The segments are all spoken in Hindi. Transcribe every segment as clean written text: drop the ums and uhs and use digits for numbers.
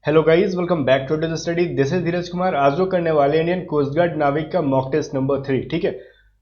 Hello guys, welcome back to the study. This is Dheeraj Kumar. आज जो करने वाले इंडियन कोस्ट गार्ड नाविक का मॉक टेस्ट नंबर 3, ठीक है।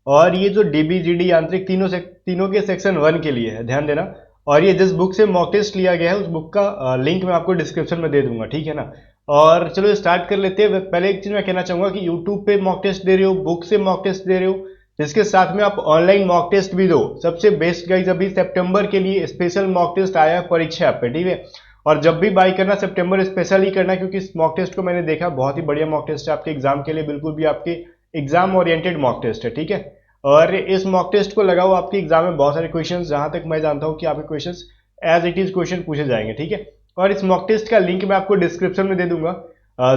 और ये जो डीबीजीडी यांत्रिक तीनों के सेक्शन 1 के लिए है, ध्यान देना। और ये जिस बुक से मॉक टेस्ट लिया गया है उस बुक का लिंक मैं आपको डिस्क्रिप्शन में दे दूंगा, ठीक है ना। और चलो स्टार्ट कर लेते हैं। पहले एक चीज मैं कहना चाहूंगा कि यूट्यूब पे मॉक टेस्ट दे रहे हो, बुक से मॉक टेस्ट दे रहे हो, जिसके साथ में आप ऑनलाइन मॉक टेस्ट भी दो। सबसे बेस्ट गाइज अभी सितंबर के लिए स्पेशल मॉक टेस्ट आया है परीक्षा पे, ठीक है। और जब भी बाई करना सितंबर स्पेशल ही करना, क्योंकि इस मॉक टेस्ट को मैंने देखा, बहुत ही बढ़िया मॉक टेस्ट है आपके एग्जाम के लिए, बिल्कुल भी आपके एग्जाम ओरिएंटेड मॉक टेस्ट है, ठीक है। और इस मॉक टेस्ट को लगाओ, आपके एग्जाम में बहुत सारे क्वेश्चंस, जहां तक मैं जानता हूं कि आपके questions as it is question पूछे जाएंगे, ठीक है। और इस मॉक टेस्ट का लिंक मैं आपको डिस्क्रिप्शन में दे दूंगा।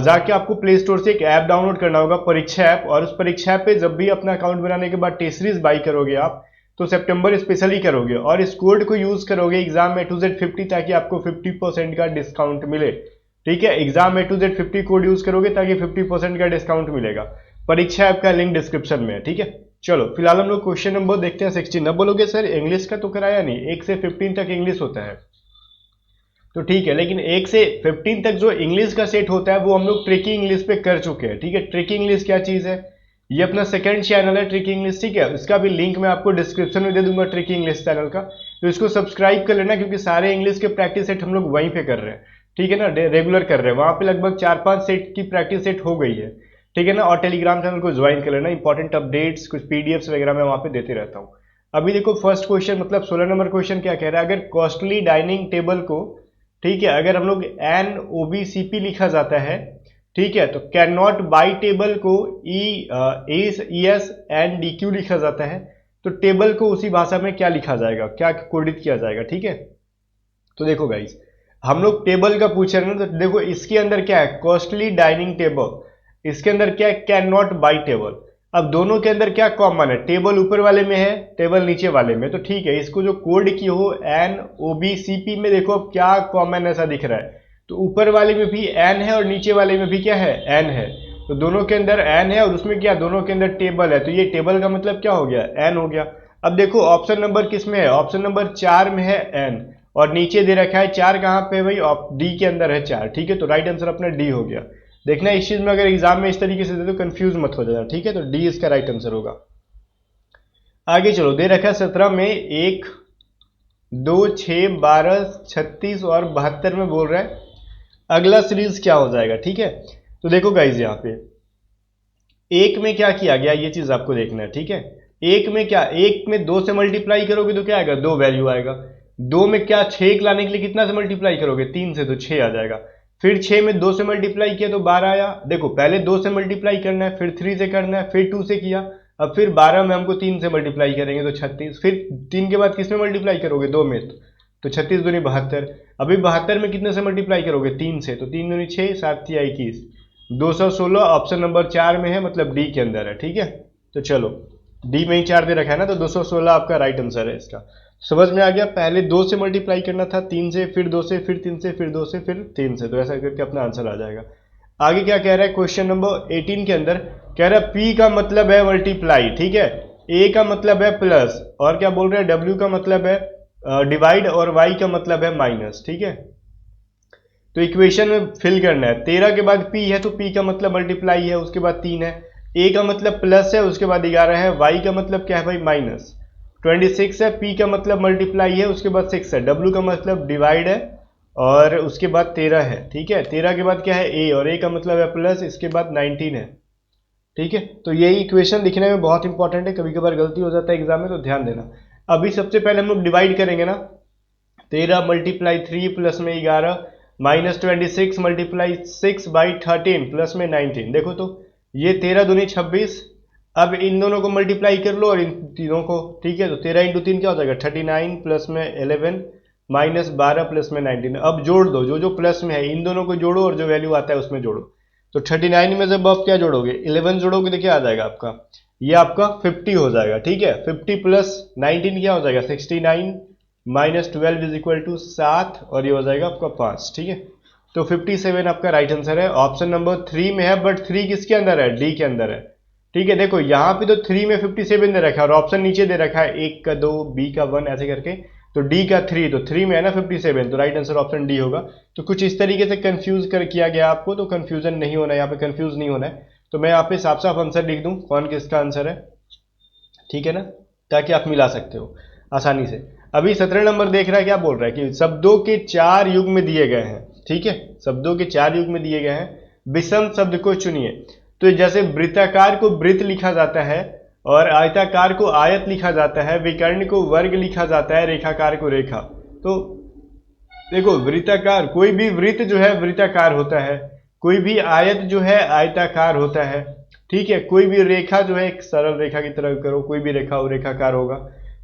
जाके आपको प्ले स्टोर से एक ऐप डाउनलोड करना होगा, परीक्षा ऐप। और उस परीक्षा ऐप पे जब भी अपना अकाउंट बनाने के बाद टेस्ट सीरीज बाई करोगे आप, तो सितंबर स्पेशल ही करोगे और इस कोड को यूज करोगे एग्जाम में A to Z50, ताकि आपको 50% का डिस्काउंट मिले, ठीक है। Exam A to Z50 code use करोगे ताकि 50% का डिस्काउंट मिलेगा। परीक्षा ऐप का लिंक डिस्क्रिप्शन में है, ठीक है। चलो फिलहाल हम लोग क्वेश्चन नंबर देखते हैं 16। अब बोलोगे सर इंग्लिश का तो कराया नहीं, 1 से 15 तक इंग्लिश होता है, तो ठीक है। लेकिन 1 से 15 तक जो इंग्लिश का सेट होता है वो हम लोग ट्रिकी इंग्लिश पे कर चुके हैं, ठीक है। ट्रिकी इंग्लिश क्या चीज है, ये अपना सेकंड चैनल है ट्रिकी इंग्लिश, ठीक है। इसका भी लिंक मैं आपको डिस्क्रिप्शन में दे दूंगा, ट्रिकी इंग्लिश चैनल का। तो इसको सब्सक्राइब कर लेना, क्योंकि सारे इंग्लिश के प्रैक्टिस सेट हम लोग वहीं पे कर रहे हैं, ठीक है ना, रेगुलर कर रहे हैं। वहां पे लगभग 4-5 सेट की प्रैक्टिस सेट हो गई है, ठीक है ना। और टेलीग्राम चैनल को ज्वाइन कर लेना, इंपॉर्टेंट अपडेट्स कुछ पीडीएफ्स वगैरह मैं वहां पे देते रहता हूँ। अभी देखो फर्स्ट क्वेश्चन, मतलब 16 नंबर क्वेश्चन क्या कह रहा है। अगर कॉस्टली डाइनिंग टेबल को, ठीक है, अगर हम लोग NOBCP लिखा जाता है, ठीक है, तो कैन नॉट बाई टेबल को ESNDQ लिखा जाता है, तो टेबल को उसी भाषा में क्या लिखा जाएगा, क्या कोडित किया जाएगा, ठीक है। तो देखो गाइस, हम लोग टेबल का पूछ रहे हैं ना, तो देखो इसके अंदर क्या है, कॉस्टली डाइनिंग टेबल, इसके अंदर क्या है, कैन नॉट बाई टेबल। अब दोनों के अंदर क्या कॉमन है, टेबल ऊपर वाले में है, टेबल नीचे वाले में, तो ठीक है। इसको जो कोड की हो NOBCP में, देखो अब क्या कॉमन ऐसा दिख रहा है, तो ऊपर वाले में भी N है और नीचे वाले में भी क्या है, N है। तो दोनों के अंदर N है और उसमें क्या, दोनों के अंदर टेबल है, तो ये टेबल का मतलब क्या हो गया, N हो गया। अब देखो ऑप्शन नंबर किस में है, ऑप्शन नंबर 4 में है N, और नीचे दे रखा है 4, कहां पे भाई, D के अंदर है 4, ठीक है। तो राइट आंसर अपना D हो गया। देखना इस चीज में अगर एग्जाम में इस तरीके से दे तो कंफ्यूज मत हो जाना, ठीक है। तो डी इसका राइट आंसर होगा। आगे चलो, दे रखा है 17 में 1, 2, 6, 12, 36 और 72 में बोल रहा है अगला सीरीज क्या हो जाएगा, ठीक है। तो देखो गाइज, यहाँ पे एक में क्या किया गया, ये चीज आपको देखना है, ठीक है। एक में क्या, एक में 2 से मल्टीप्लाई करोगे तो क्या आएगा, 2 वैल्यू आएगा। 2 में क्या, 6 लाने के लिए कितना से मल्टीप्लाई करोगे, 3 से, तो 6 आ जाएगा। फिर 6 में 2 से मल्टीप्लाई किया तो 12 आया। देखो पहले 2 से मल्टीप्लाई करना है, फिर 3 से करना है, फिर 2 से किया, अब फिर 12 में हमको 3 से मल्टीप्लाई करेंगे तो 36। फिर 3 के बाद किस में मल्टीप्लाई करोगे, 2 में, तो 36 दूनी 72। अभी 72 में कितने से मल्टीप्लाई करोगे, 3 से, तो 3 दूनी 6, 7 तिया 21, 216 ऑप्शन नंबर 4 में है, मतलब डी के अंदर है, ठीक है। तो चलो डी में ही 4 दे रखा है ना, तो 216 आपका राइट आंसर है इसका। समझ में आ गया, पहले 2 से मल्टीप्लाई करना था, 3 से, फिर 2 से, फिर 3 से, फिर 2 से, फिर 3 से, तो ऐसा करके अपना आंसर आ जाएगा। आगे क्या कह रहा है, क्वेश्चन नंबर 18 के अंदर कह रहा है P का मतलब है मल्टीप्लाई, ठीक है, A का मतलब है प्लस, और क्या बोल रहा है, W का मतलब है डिवाइड, और Y का मतलब है माइनस, ठीक है। तो इक्वेशन में फिल करना है। 13 के बाद P है तो P का मतलब मल्टीप्लाई है, उसके बाद 3 है। A का मतलब प्लस है, उसके बाद 11 है। Y का मतलब क्या है भाई, माइनस। 26 है, P का मतलब मल्टीप्लाई है, उसके बाद 6 है। W का मतलब डिवाइड है, और उसके बाद 13 है, ठीक है। 13 के बाद क्या है, A, और A का मतलब है प्लस, इसके बाद 19 है, ठीक है। तो यही इक्वेशन लिखने में बहुत इंपॉर्टेंट है, कभी कभार गलती हो जाता है एग्जाम में, तो ध्यान देना। अभी सबसे पहले हम लोग डिवाइड करेंगे ना, 13 मल्टीप्लाई 3 प्लस में 11 माइनस 26 मल्टीप्लाई 6 बाई 13 प्लस में 19। देखो तो ये 13 दूनी 26। अब इन दोनों को मल्टीप्लाई कर लो और इन तीनों को, ठीक है। तो 13 इंटू 3 क्या हो जाएगा, 39 प्लस में 11 माइनस 12 प्लस में 19। अब जोड़ दो, जो जो प्लस में है इन दोनों को जोड़ो और जो वैल्यू आता है उसमें जोड़ो। तो 39 में जब आप क्या जोड़ोगे, 11 जोड़ोगे तो क्या आ जाएगा आपका, ये आपका 50 हो जाएगा, ठीक है। 50 प्लस 19 क्या हो जाएगा, 69 माइनस 12 इज इक्वल टू 7, और ये हो जाएगा आपका 5, ठीक है। तो 57 आपका राइट आंसर है। ऑप्शन नंबर 3 में है, बट 3 किसके अंदर है, डी के अंदर है, ठीक है। देखो यहाँ पे तो 3 में 57 दे रखा है, और ऑप्शन नीचे दे रखा है 1 का 2, बी का 1, ऐसे करके। तो डी का 3, तो 3 में है ना 57, तो राइट आंसर ऑप्शन डी होगा। तो कुछ इस तरीके से कंफ्यूज कर किया गया आपको, तो कंफ्यूजन नहीं होना है, यहाँ पे कंफ्यूज नहीं होना है। तो मैं यहाँ पे साफ साफ आंसर लिख दूं कौन किसका आंसर है, ठीक है ना, ताकि आप मिला सकते हो आसानी से। अभी 17 नंबर देख रहा है, क्या बोल रहा है कि शब्दों के 4 युग्म दिए गए हैं, ठीक है, शब्दों के 4 युग्म दिए गए हैं, विषम शब्द को चुनिए। तो जैसे वृत्ताकार को वृत्त लिखा जाता है, और आयताकार को आयत लिखा जाता है, विकर्ण को वर्ग लिखा जाता है, रेखाकार को रेखा। तो देखो वृत्ताकार, कोई भी वृत्त जो है वृत्ताकार होता है, कोई भी आयत जो है आयताकार होता है, ठीक है, कोई भी रेखा जो है एक सरल रेखा की तरह करो, कोई भी रेखा हो रेखाकार होगा।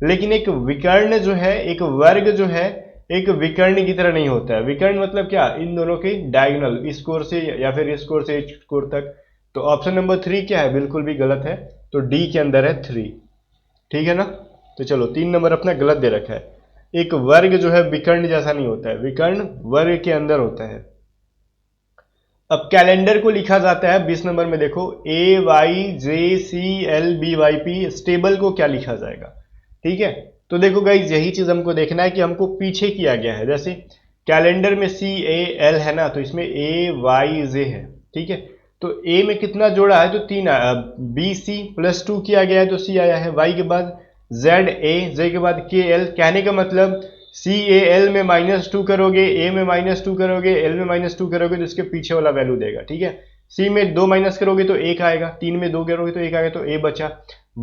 लेकिन एक विकर्ण जो है, एक वर्ग जो है, एक विकर्ण की तरह नहीं होता है। विकर्ण मतलब क्या, इन दोनों की डायगोनल, इस कोर से या फिर इस कोर से इस कोर तक। तो ऑप्शन नंबर 3 क्या है, बिल्कुल भी गलत है, तो डी के अंदर है 3, ठीक है ना। तो चलो 3 नंबर अपना गलत दे रखा है। एक वर्ग जो है विकर्ण जैसा नहीं होता है, विकर्ण वर्ग के अंदर होता है। अब कैलेंडर को लिखा जाता है 20 नंबर में, देखो AYJCLBYP, स्टेबल को क्या लिखा जाएगा, ठीक है। तो देखो गाइज यही चीज हमको देखना है कि हमको पीछे किया गया है। जैसे कैलेंडर में CAL है ना, तो इसमें AYJ है, ठीक है। तो A में कितना जोड़ा है, तो 3 आया, BC प्लस 2 किया गया है तो C आया है, Y के बाद ZA, J के बाद KL। कहने का मतलब CAL में -2 करोगे, A में -2 करोगे, L में -2 करोगे तो इसके पीछे वाला वैल्यू देगा, ठीक है। C में 2 माइनस करोगे तो 1 आएगा, 3 में 2 करोगे तो 1 आएगा, तो A बचा।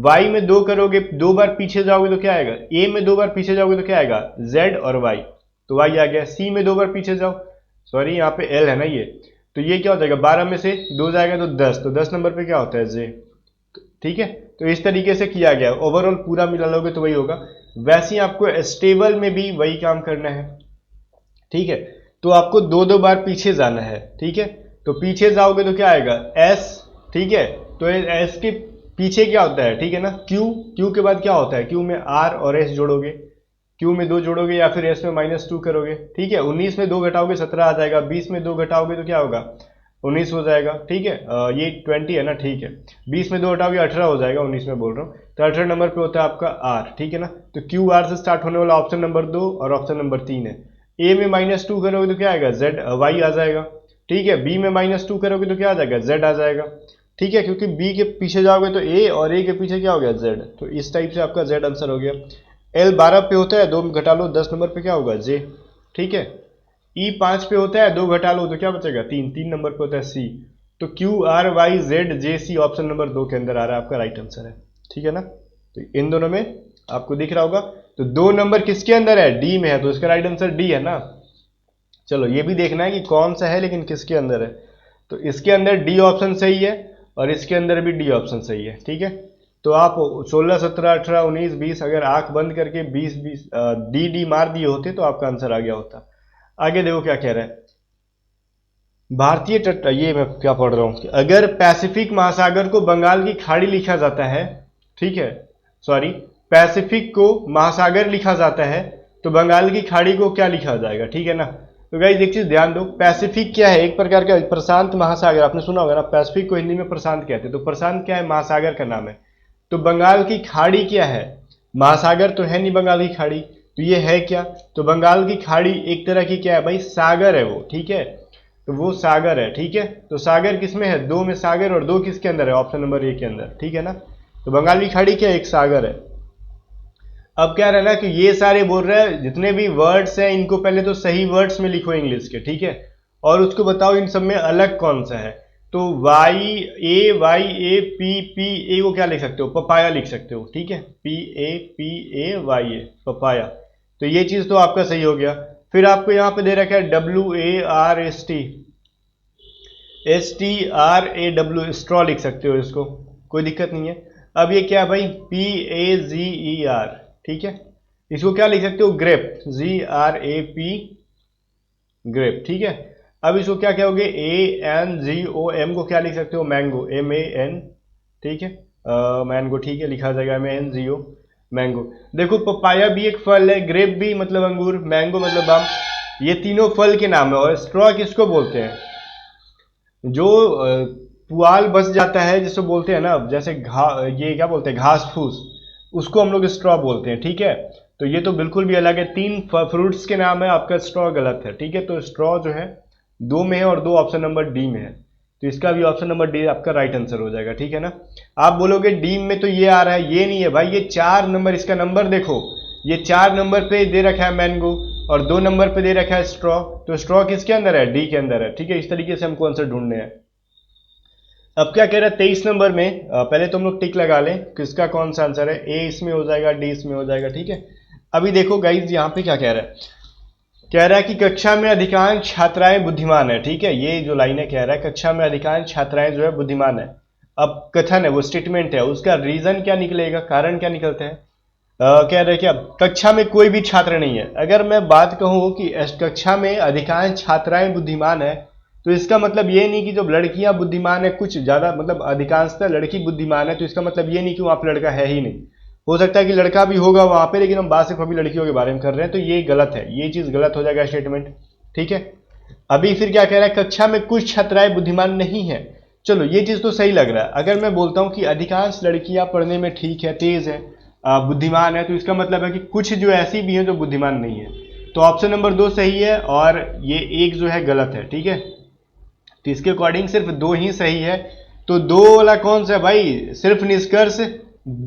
Y में 2 करोगे, 2 बार पीछे जाओगे तो क्या आएगा, A में 2 बार पीछे जाओगे तो क्या आएगा, Z और Y, तो Y आ गया। C में 2 बार पीछे जाओ, सॉरी यहाँ पे L है ना ये, तो ये क्या हो जाएगा, 12 में से 2 जाएगा तो 10, तो 10 नंबर पे क्या होता है, J, ठीक है। तो इस तरीके से किया गया, ओवरऑल पूरा मिला लोगे तो वही होगा। वैसे ही आपको स्टेबल में भी वही काम करना है, ठीक है। तो आपको 2-2 बार पीछे जाना है, ठीक है। तो पीछे जाओगे तो क्या आएगा, S, ठीक है। तो S के पीछे क्या होता है, ठीक है ना, Q के बाद क्या होता है, Q में R और S जोड़ोगे, Q में 2 जोड़ोगे या फिर S में -2 करोगे, ठीक है। 19 में 2 घटाओगे 17 आ जाएगा, 20 में 2 घटाओगे तो क्या होगा, 19 हो जाएगा, ठीक है। ये 20 है ना, ठीक है। 20 में 2 हटाओगे 18 हो जाएगा, 19 में बोल रहा हूँ। तो 18 नंबर पे होता है आपका R, ठीक है ना। तो QR से स्टार्ट होने वाला ऑप्शन नंबर 2 और ऑप्शन नंबर 3 है। A में -2 करोगे तो क्या आएगा, Y आ जाएगा, ठीक है। B में -2 करोगे तो क्या आ जाएगा, Z आ जाएगा, ठीक है। क्योंकि B के पीछे जाओगे तो A और A के पीछे क्या हो गया, Z, तो इस टाइप से आपका Z आंसर हो गया। L 12 पे होता है, 2 घटा लो, 10 नंबर पे क्या होगा, J, ठीक है। E 5 पे होता है, 2 घटा लो तो क्या बचेगा, 3 नंबर पे होता है C। तो QRYZJC ऑप्शन नंबर 2 के अंदर आ रहा है, आपका राइट आंसर है, ठीक है ना। तो इन दोनों में आपको दिख रहा होगा। तो 2 नंबर किसके अंदर है, D में है, तो इसका राइट आंसर D है ना। चलो ये भी देखना है कि कौन सा है लेकिन किसके अंदर है। तो इसके अंदर D ऑप्शन सही है और इसके अंदर भी D ऑप्शन सही है, ठीक है। तो आप 16, 17, 18, 19, 20 अगर आंख बंद करके 20 D मार दिए होते तो आपका आंसर आ गया होता। आगे देखो क्या कह रहा है, भारतीय तट, ये मैं क्या पढ़ रहा हूं, अगर पैसिफिक महासागर को बंगाल की खाड़ी लिखा जाता है, ठीक है, सॉरी, पैसिफिक को महासागर लिखा जाता है तो बंगाल की खाड़ी को क्या लिखा जाएगा, ठीक है ना। तो गाइस एक चीज ध्यान दो, पैसिफिक क्या है, एक प्रकार का प्रशांत महासागर, आपने सुना होगा ना, पैसिफिक को हिंदी में प्रशांत कहते हैं। तो प्रशांत क्या है, महासागर का नाम है। तो बंगाल की खाड़ी क्या है, महासागर तो है नहीं बंगाल की खाड़ी, तो ये है क्या, तो बंगाल की खाड़ी एक तरह की क्या है भाई, सागर है वो, ठीक है। तो वो सागर है, ठीक है। तो सागर किसमें है, 2 में सागर, और 2 किसके अंदर है, ऑप्शन नंबर 1 के अंदर, ठीक है ना। तो बंगाल की खाड़ी क्या है, एक सागर है। अब क्या रहना कि ये सारे बोल रहे हैं जितने भी वर्ड्स हैं इनको पहले तो सही वर्ड्स में लिखो इंग्लिश के, ठीक है, और उसको बताओ इन सब में अलग कौन सा है। तो YAYAPPA को क्या लिख सकते हो, पपाया लिख सकते हो, ठीक है, PAPAYA, पपाया। तो ये चीज तो आपका सही हो गया। फिर आपको यहां पे दे रखा है WARST, स्ट्रॉ लिख सकते हो इसको, कोई दिक्कत नहीं है। अब ये क्या है भाई, PAGER, ठीक है। इसको क्या लिख सकते हो, ग्रेप, GRAP, ग्रेप, ठीक है। अब इसको क्या कहोगे, ANGOM को क्या लिख सकते हो, मैंगो, MAN, ठीक है, मैंगो, ठीक है, लिखा जाएगा MANGO, मैंगो। देखो पपाया भी एक फल है, ग्रेप भी मतलब अंगूर, मैंगो मतलब आम, ये तीनों फल के नाम है। और स्ट्रॉ किसको बोलते हैं, जो पुआल बच जाता है जिसको बोलते हैं ना, जैसे ये क्या बोलते हैं, घास फूस, उसको हम लोग स्ट्रॉ बोलते हैं, ठीक है। तो ये तो बिल्कुल भी अलग है। 3 फ्रूट्स के नाम है, आपका स्ट्रॉ गलत है, ठीक है। तो स्ट्रॉ जो है 2 में है और 2 ऑप्शन नंबर डी में है, तो इसका भी ऑप्शन नंबर डी आपका राइट आंसर हो जाएगा, ठीक है ना। आप बोलोगे डी में तो ये आ रहा है, ये नहीं है भाई, ये 4 नंबर, इसका नंबर देखो, ये 4 नंबर पे दे रखा है मैंगो और 2 नंबर पे दे रखा है स्ट्रॉ, तो स्ट्रॉ किसके अंदर है, डी के अंदर है, ठीक है। इस तरीके से हमको आंसर ढूंढने हैं। अब क्या कह रहा है 23 नंबर में, पहले तो हम लोग टिक लगा लें किसका कौन सा आंसर है, ए इसमें हो जाएगा, डी इसमें हो जाएगा, ठीक है। अभी देखो गाइज यहाँ पे क्या कह रहा है, कह रहा है कि कक्षा में अधिकांश छात्राएं बुद्धिमान है, ठीक है। ये जो लाइन है कह रहा है कक्षा में अधिकांश छात्राएं जो है बुद्धिमान है। अब कथन है, वो स्टेटमेंट है, उसका रीजन क्या निकलेगा, कारण क्या निकलते हैं। कह रहे हैं कि अब कक्षा में कोई भी छात्र नहीं है। अगर मैं बात कहूं कि कक्षा में अधिकांश छात्राएं बुद्धिमान है, तो इसका मतलब ये नहीं कि जब लड़कियां बुद्धिमान है, कुछ ज्यादा मतलब अधिकांशतः लड़की बुद्धिमान है, तो इसका मतलब ये नहीं कि वहां पर लड़का है ही नहीं। हो सकता है कि लड़का भी होगा वहां पे, लेकिन हम बात सिर्फ अभी लड़कियों के बारे में कर रहे हैं, तो ये गलत है, ये चीज गलत हो जाएगा स्टेटमेंट, ठीक है। अभी फिर क्या कह रहा है, कक्षा में कुछ छात्राएं बुद्धिमान नहीं है। चलो ये चीज तो सही लग रहा है। अगर मैं बोलता हूं कि अधिकांश लड़कियां पढ़ने में ठीक है, तेज है, बुद्धिमान है, तो इसका मतलब है कि कुछ जो ऐसी भी हैं जो बुद्धिमान नहीं है। तो ऑप्शन नंबर 2 सही है और ये एक जो है गलत है, ठीक है। तो इसके अकॉर्डिंग सिर्फ 2 ही सही है। तो 2 वाला कौन सा है भाई, सिर्फ निष्कर्ष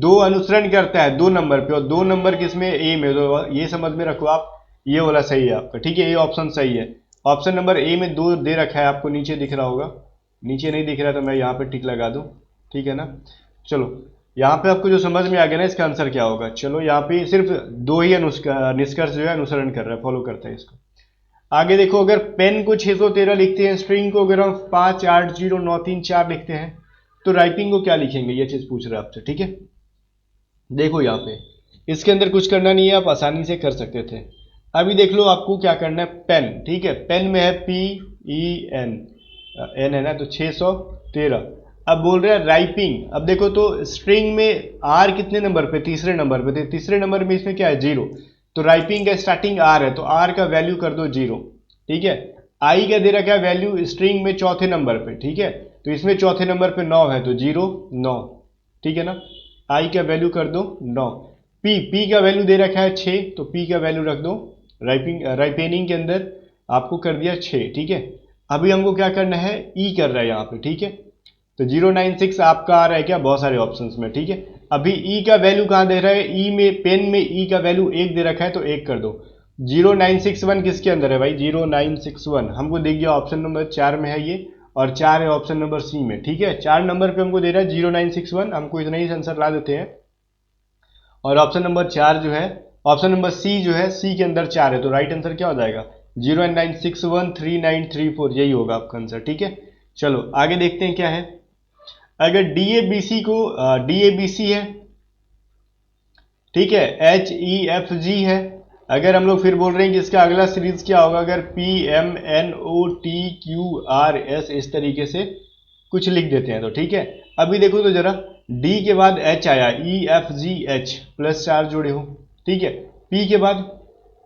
2 अनुसरण करता है 2 नंबर पे, और 2 नंबर किसमें, ए में, तो ये समझ में रखो आप, ये वाला सही है आपका, ठीक है। ये ऑप्शन सही है। ऑप्शन नंबर ए में 2 दे रखा है, आपको नीचे दिख रहा होगा, नीचे नहीं दिख रहा तो मैं यहाँ पे टिक लगा दूं, ठीक है ना। चलो यहाँ पे आपको जो समझ में आ गया ना इसका आंसर क्या होगा। चलो यहाँ पे सिर्फ 2 ही निष्कर्ष जो है अनुसरण कर रहा है, फॉलो करता है इसको। आगे देखो, अगर पेन को 613 लिखते हैं, स्ट्रिंग को अगर हम 5 8 0 9 3 4 लिखते हैं, तो राइटिंग को क्या लिखेंगे, ये चीज पूछ रहा है आपसे, ठीक है। देखो यहाँ पे इसके अंदर कुछ करना नहीं है, आप आसानी से कर सकते थे। अभी देख लो आपको क्या करना है, पेन, ठीक है। पेन में है PEN, एन है ना, तो 613। अब बोल रहे हैं राइपिंग। अब देखो तो स्ट्रिंग में आर कितने नंबर पे, तीसरे नंबर पे, तो तीसरे नंबर में इसमें क्या है, 0, तो राइपिंग का स्टार्टिंग आर है, तो आर का वैल्यू कर दो 0, ठीक है। आई का दे रखा है वैल्यू स्ट्रिंग में चौथे नंबर पे, ठीक है, तो इसमें चौथे नंबर पे 9 है, तो 0 9, ठीक है ना। आई का वैल्यू कर दो 9। पी का वैल्यू दे रखा है 6, तो पी का वैल्यू रख दो, राइपेनिंग के अंदर आपको कर दिया 6, ठीक है। अभी हमको क्या करना है, ई कर रहा है यहाँ पे, ठीक है। तो 096 आपका आ रहा है क्या, बहुत सारे ऑप्शंस में, ठीक है। अभी ई का वैल्यू कहाँ दे रहा है, ई में, पेन में ई का वैल्यू 1 दे रखा है, तो 1 कर दो। 0961 किसके अंदर है भाई, 0961 हमको दिख गया ऑप्शन नंबर 4 में है ये, और 4 है ऑप्शन नंबर सी में, ठीक है। 4 नंबर पे हमको दे रहा है 0961, हमको इतना ही आंसर ला देते हैं। और ऑप्शन नंबर 4 जो है, ऑप्शन नंबर सी जो है, सी के अंदर 4 है, तो राइट आंसर क्या हो जाएगा, 09613934, यही होगा आपका आंसर, ठीक है। चलो आगे देखते हैं क्या है। अगर DABC को DABC है, ठीक है, HEFG है। अगर हम लोग फिर बोल रहे हैं कि इसका अगला सीरीज क्या होगा, अगर PMNOTQRS इस तरीके से कुछ लिख देते हैं तो, ठीक है। अभी देखो तो जरा, D के बाद H आया, EFGH +4 जोड़े हो, ठीक है। P के बाद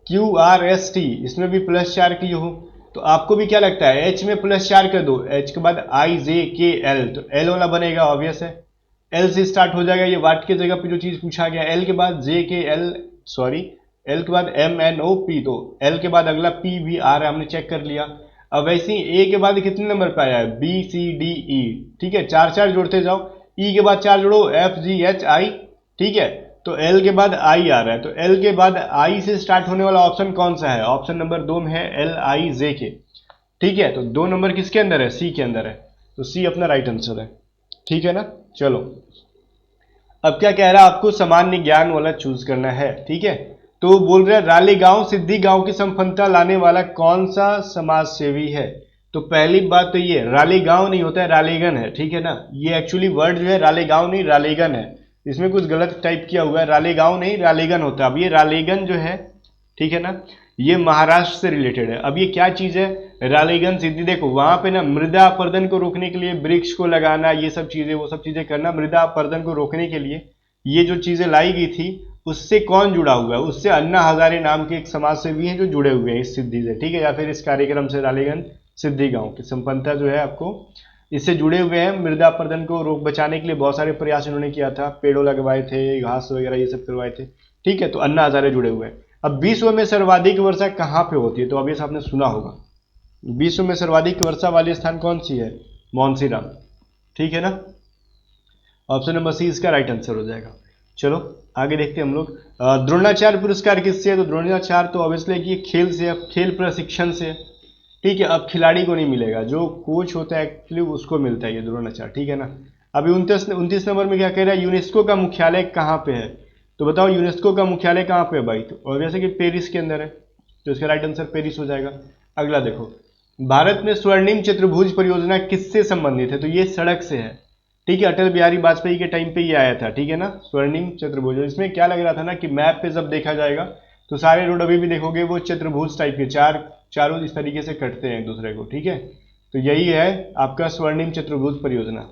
QRST, इसमें भी +4 किए हो, तो आपको भी क्या लगता है, H में +4 कर दो, H के बाद IJKL, तो L वाला बनेगा, ऑब्वियस है, L से स्टार्ट हो जाएगा, ये वाट की जगह पे जो चीज पूछा गया। L के बाद JKL, सॉरी, L के बाद MNOP, तो L के बाद अगला P भी आ रहा है, हमने चेक कर लिया। अब वैसे ही A के बाद कितने नंबर पे आया है, BCDE, ठीक है, 4 4 जोड़ते जाओ, E के बाद 4 जोड़ो, FGHI, ठीक है। तो L के बाद I आ रहा है, तो L के बाद I से स्टार्ट होने वाला ऑप्शन कौन सा है, ऑप्शन नंबर 2 में है LIJK, ठीक है। तो 2 नंबर किसके अंदर है, C के अंदर है, तो C अपना राइट आंसर है, ठीक है ना। चलो अब क्या कह रहा है, आपको सामान्य ज्ञान वाला चूज करना है, ठीक है। तो बोल रहे हैं रालेगांव सिद्धि गांव की संपन्नता लाने वाला कौन सा समाज सेवी है। तो पहली बात तो ये, रालेगांव नहीं होता है, रालेगन है, ठीक है ना। ये एक्चुअली वर्ड जो है रालेगांव नहीं, रालेगन है, इसमें कुछ गलत टाइप किया हुआ है, रालेगांव नहीं रालेगन होता है। अब ये रालेगन जो है, ठीक है ना, ये महाराष्ट्र से रिलेटेड है। अब ये क्या चीज है, रालेगन सिद्धि, देखो वहां पे ना मृदा अपरदन को रोकने के लिए वृक्ष को लगाना, ये सब चीजें, वो सब चीजें करना, मृदा अपरदन को रोकने के लिए ये जो चीजें लाई गई थी, उससे कौन जुड़ा हुआ है, उससे अन्ना हजारे नाम के एक समाज सेवी हैं जो जुड़े हुए हैं इस सिद्धि से, ठीक है, या फिर इस कार्यक्रम से, रालेगन सिद्धि गांव की संपन्नता जो है आपको इससे जुड़े हुए हैं। मृदा अपरदन को रोक बचाने के लिए बहुत सारे प्रयास इन्होंने किया था, पेड़ों लगवाए थे, घास वगैरह ये सब करवाए थे, ठीक है, तो अन्ना हजारे जुड़े हुए हैं। अब विश्व में सर्वाधिक वर्षा कहाँ पे होती है, तो अभी आपने सुना होगा विश्व में सर्वाधिक वर्षा वाली स्थान कौन सी है, मानसीराम, ठीक है ना। ऑप्शन नंबर सी इसका राइट आंसर हो जाएगा। चलो आगे देखते हैं हम लोग। द्रोणाचार्य पुरस्कार किससे है, तो द्रोणाचार्य तो ऑब्वियसली कि खेल से, अब खेल प्रशिक्षण से, ठीक है। अब खिलाड़ी को नहीं मिलेगा, जो कोच होता है एक्चुअली उसको मिलता है ये द्रोणाचार्य, ठीक है ना। अभी 29 नंबर में क्या कह रहा है, यूनेस्को का मुख्यालय कहाँ पे है, तो बताओ यूनेस्को का मुख्यालय कहाँ पे है भाई, तो और जैसे कि पेरिस के अंदर है, तो इसका राइट आंसर पेरिस हो जाएगा। अगला देखो, भारत में स्वर्णिम चतुर्भुज परियोजना किससे संबंधित है, तो ये सड़क से है, ठीक है। अटल बिहारी वाजपेयी के टाइम पे ये आया था, ठीक है ना, स्वर्णिम चतुर्भुज। इसमें क्या लग रहा था ना कि मैप पे जब देखा जाएगा तो सारे रोड अभी भी देखोगे वो चतुर्भुज टाइप के, चारों इस तरीके से कटते हैं एक दूसरे को, ठीक है। तो यही है आपका स्वर्णिम चतुर्भुज परियोजना।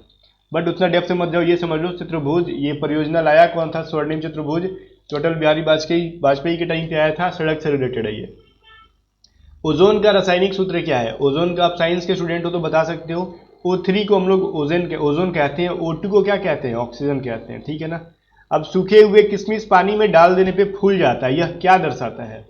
बट उतना डेप्थ से मत जाओ, ये समझ लो चतुर्भुज ये परियोजना लाया कौन था, स्वर्णिम चतुर्भुज, तो अटल बिहारी वाजपेयी के टाइम पे आया था, सड़क से रिलेटेड है ये। ओजोन का रासायनिक सूत्र क्या है, ओजोन का आप साइंस के स्टूडेंट हो तो बता सकते हो। O3 को हम लोग ओजोन कहते हैं, O2 को क्या कहते हैं, ऑक्सीजन कहते हैं, ठीक है ना। अब सूखे हुए किशमिश पानी में डाल देने पे फूल जाता है, यह क्या दर्शाता है,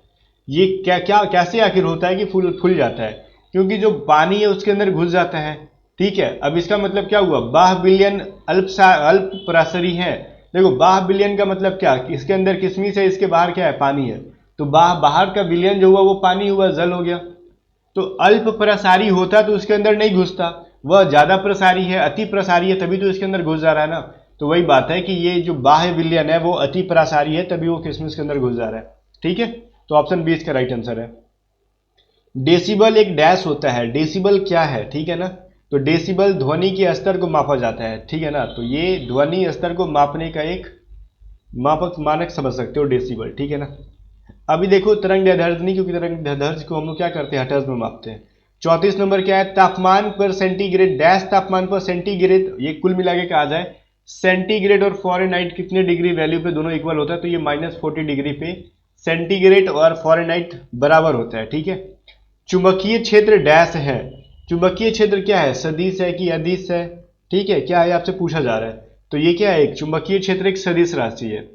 ये क्या क्या कैसे आखिर होता है कि फूल जाता है, क्योंकि जो पानी है उसके अंदर घुस जाता है, ठीक है। अब इसका मतलब क्या हुआ, बाह विलयन अल्प पराशरी है। देखो बाह विलयन का मतलब क्या, इसके अंदर किशमिश है, इसके बाहर क्या है, पानी है, तो बाहर का विलयन जो हुआ वो पानी हुआ, जल हो गया। तो अल्प प्रसारी होता तो उसके अंदर नहीं घुसता, वह ज्यादा प्रसारी है, अति प्रसारी है, तभी तो इसके अंदर घुस जा रहा है ना। तो वही बात है कि ये जो बाह्य विलयन है वो अति प्रसारी है, तभी वो किशमिश के अंदर घुस जा रहा है, ठीक है। तो ऑप्शन 20 का राइट आंसर है। डेसिबल एक डैश होता है, डेसिबल क्या है, ठीक है ना, तो डेसिबल ध्वनि के स्तर को मापा जाता है, ठीक है ना। तो ये ध्वनि स्तर को मापने का एक मानक समझ सकते हो डेसिबल, ठीक है ना। अभी देखो तरंग दैर्ध्य नहीं, क्योंकि तरंग दैर्ध्य को हम लोग क्या करते हैं, हर्ट्ज में मापते हैं। 34 नंबर क्या है, तापमान पर सेंटीग्रेड डैश तापमान पर सेंटीग्रेड, ये कुल मिला के कहा जाए सेंटीग्रेड और फॉरेनहाइट कितने डिग्री वैल्यू पे दोनों इक्वल होता है, तो ये -40 डिग्री पे सेंटीग्रेड और फॉरेनहाइट बराबर होता है, ठीक है। चुंबकीय क्षेत्र डैश है, चुंबकीय क्षेत्र क्या है, सदिश है कि अदिश है, ठीक है, क्या है आपसे पूछा जा रहा है। तो ये क्या है, एक चुंबकीय क्षेत्र एक सदिश राशि है।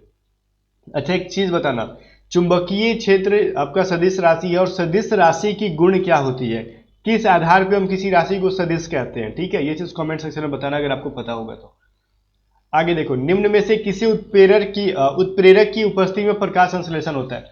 अच्छा एक चीज बताना, चुंबकीय क्षेत्र आपका सदिश राशि है, और सदिश राशि की गुण क्या होती है, किस आधार पे हम किसी राशि को सदिश कहते हैं, ठीक है। ये चीज कमेंट सेक्शन में बताना अगर आपको पता होगा तो। आगे देखो, निम्न में से किसी उत्प्रेरक की उपस्थिति में प्रकाश संश्लेषण होता है।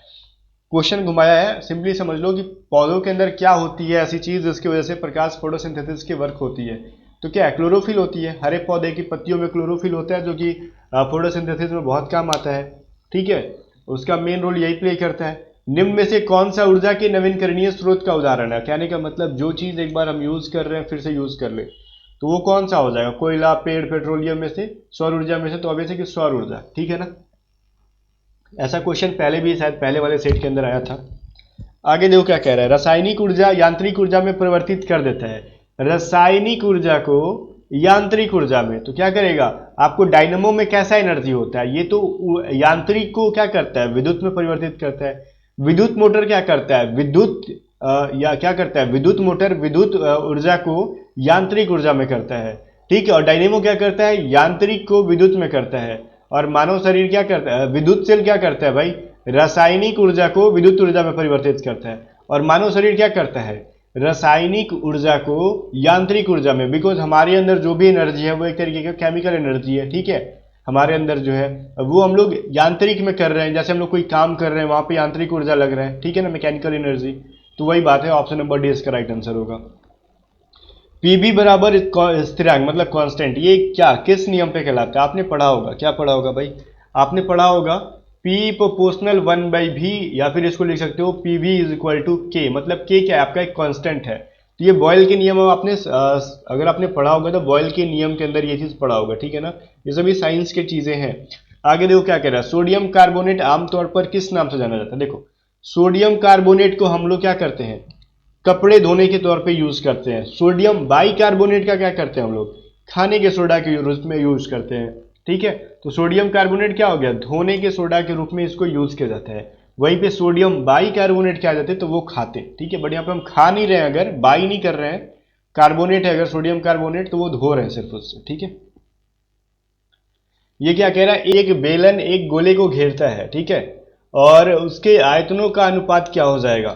क्वेश्चन घुमाया है, सिंपली समझ लो कि पौधों के अंदर क्या होती है ऐसी चीज जिसकी वजह से प्रकाश फोटोसिंथेसिस के वर्क होती है, तो क्या है, क्लोरोफिल होती है। हरे पौधे की पत्तियों में क्लोरोफिल होता है जो कि फोटोसिंथेसिस में बहुत काम आता है, ठीक है, उसका मेन रोल यही प्ले करता है। निम्न में से कौन सा ऊर्जा के नवीनकरणीय स्रोत का उदाहरण है, कहने का मतलब जो चीज एक बार हम यूज कर रहे हैं फिर से यूज कर ले, तो वो कौन सा हो जाएगा, कोयला, पेड़, पेट्रोलियम में से, सौर ऊर्जा में से, तो ऑब्वियसली कि सौर ऊर्जा, ठीक है ना। ऐसा क्वेश्चन पहले भी शायद पहले वाले सेट के अंदर आया था। आगे देखो क्या कह रहा है, रासायनिक ऊर्जा यांत्रिक ऊर्जा में परिवर्तित कर देता है, रासायनिक ऊर्जा को यांत्रिक ऊर्जा में, तो क्या करेगा, आपको डायनेमो में कैसा एनर्जी होता है, ये तो यांत्रिक को क्या करता है, विद्युत में परिवर्तित करता है। विद्युत मोटर क्या करता है, या क्या करता है, विद्युत मोटर विद्युत ऊर्जा को यांत्रिक ऊर्जा में करता है, ठीक है। और डायनेमो क्या करता है, यांत्रिक को विद्युत में करता है। और मानव शरीर क्या करता है, विद्युत सेल क्या करता है भाई, रासायनिक ऊर्जा को विद्युत ऊर्जा में परिवर्तित करता है। और मानव शरीर क्या करता है, रासायनिक ऊर्जा को यांत्रिक ऊर्जा में, बिकॉज हमारे अंदर जो भी एनर्जी है वो एक तरीके का केमिकल एनर्जी है, ठीक है। हमारे अंदर जो है वो हम लोग यांत्रिक में कर रहे हैं, जैसे हम लोग कोई काम कर रहे हैं वहां पे यांत्रिक ऊर्जा लग रहा है, ठीक है ना, मैकेनिकल एनर्जी। तो वही बात है, ऑप्शन नंबर डी इसका राइट आंसर होगा। पीबी बराबर स्थिरांक मतलब कांस्टेंट, ये क्या किस नियम पे कहलाता है, आपने पढ़ा होगा, क्या पढ़ा होगा भाई, आपने पढ़ा होगा P प्रोपोर्शनल 1/v, या फिर इसको लिख सकते हो PV is equal to K, मतलब K क्या है, आपका एक कांस्टेंट है। तो ये बॉयल के नियम आपने अगर आपने पढ़ा होगा तो बॉयल के नियम के अंदर ये चीज पढ़ा होगा, ठीक है ना। ये सभी साइंस की चीजें हैं। आगे देखो क्या कह रहा है, सोडियम कार्बोनेट आमतौर पर किस नाम से जाना जाता है। देखो सोडियम कार्बोनेट को हम लोग क्या करते हैं, कपड़े धोने के तौर पे यूज करते हैं। सोडियम बाइकार्बोनेट का क्या करते हैं हम लोग, खाने के सोडा के रूप में यूज करते हैं, ठीक है। तो सोडियम कार्बोनेट क्या हो गया, धोने के सोडा के रूप में इसको यूज किया जाता है। वहीं पे सोडियम बाइकार्बोनेट क्या जाते हैं, तो वो खाते, ठीक है। बट यहाँ पे हम खा नहीं रहे हैं, अगर बाई नहीं कर रहे हैं, कार्बोनेट है अगर सोडियम कार्बोनेट, तो वो धो रहे हैं सिर्फ उससे, ठीक है। ये क्या कह रहा है, एक बेलन एक गोले को घेरता है, ठीक है। और उसके आयतनों का अनुपात क्या हो जाएगा।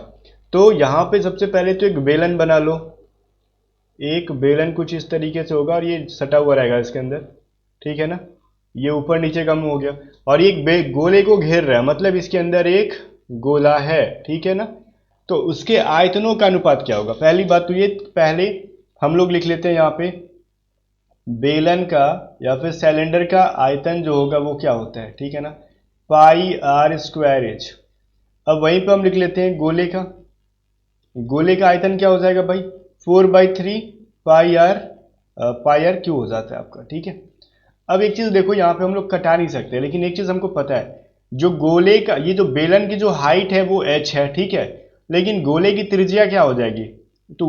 तो यहाँ पे सबसे पहले तो एक बेलन बना लो, एक बेलन कुछ इस तरीके से होगा और ये सटा हुआ रहेगा इसके अंदर, ठीक है ना, ये ऊपर नीचे कम हो गया और ये गोले को घेर रहा है, मतलब इसके अंदर एक गोला है, ठीक है ना। तो उसके आयतनों का अनुपात क्या होगा। पहली बात तो ये पहले हम लोग लिख लेते हैं यहाँ पे बेलन का या फिर सिलेंडर का आयतन जो होगा वो क्या होता है, ठीक है ना, पाई आर स्क्वायर एच। अब वहीं पे हम लिख लेते हैं गोले का आयतन क्या हो जाएगा भाई, 4/3 पाई आर क्यू हो जाता है आपका, ठीक है। अब एक चीज देखो, यहाँ पे हम लोग कटा नहीं सकते, लेकिन एक चीज हमको पता है, जो गोले का ये जो बेलन की जो हाइट है वो h है, ठीक है, लेकिन गोले की त्रिज्या क्या हो जाएगी, तो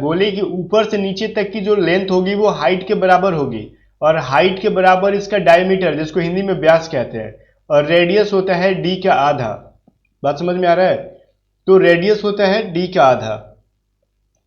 गोले के ऊपर से नीचे तक की जो लेंथ होगी वो हाइट के बराबर होगी, और हाइट के बराबर इसका डायमीटर, जिसको हिंदी में व्यास कहते हैं, और रेडियस होता है d का आधा। बात समझ में आ रहा है। तो रेडियस होता है d का आधा,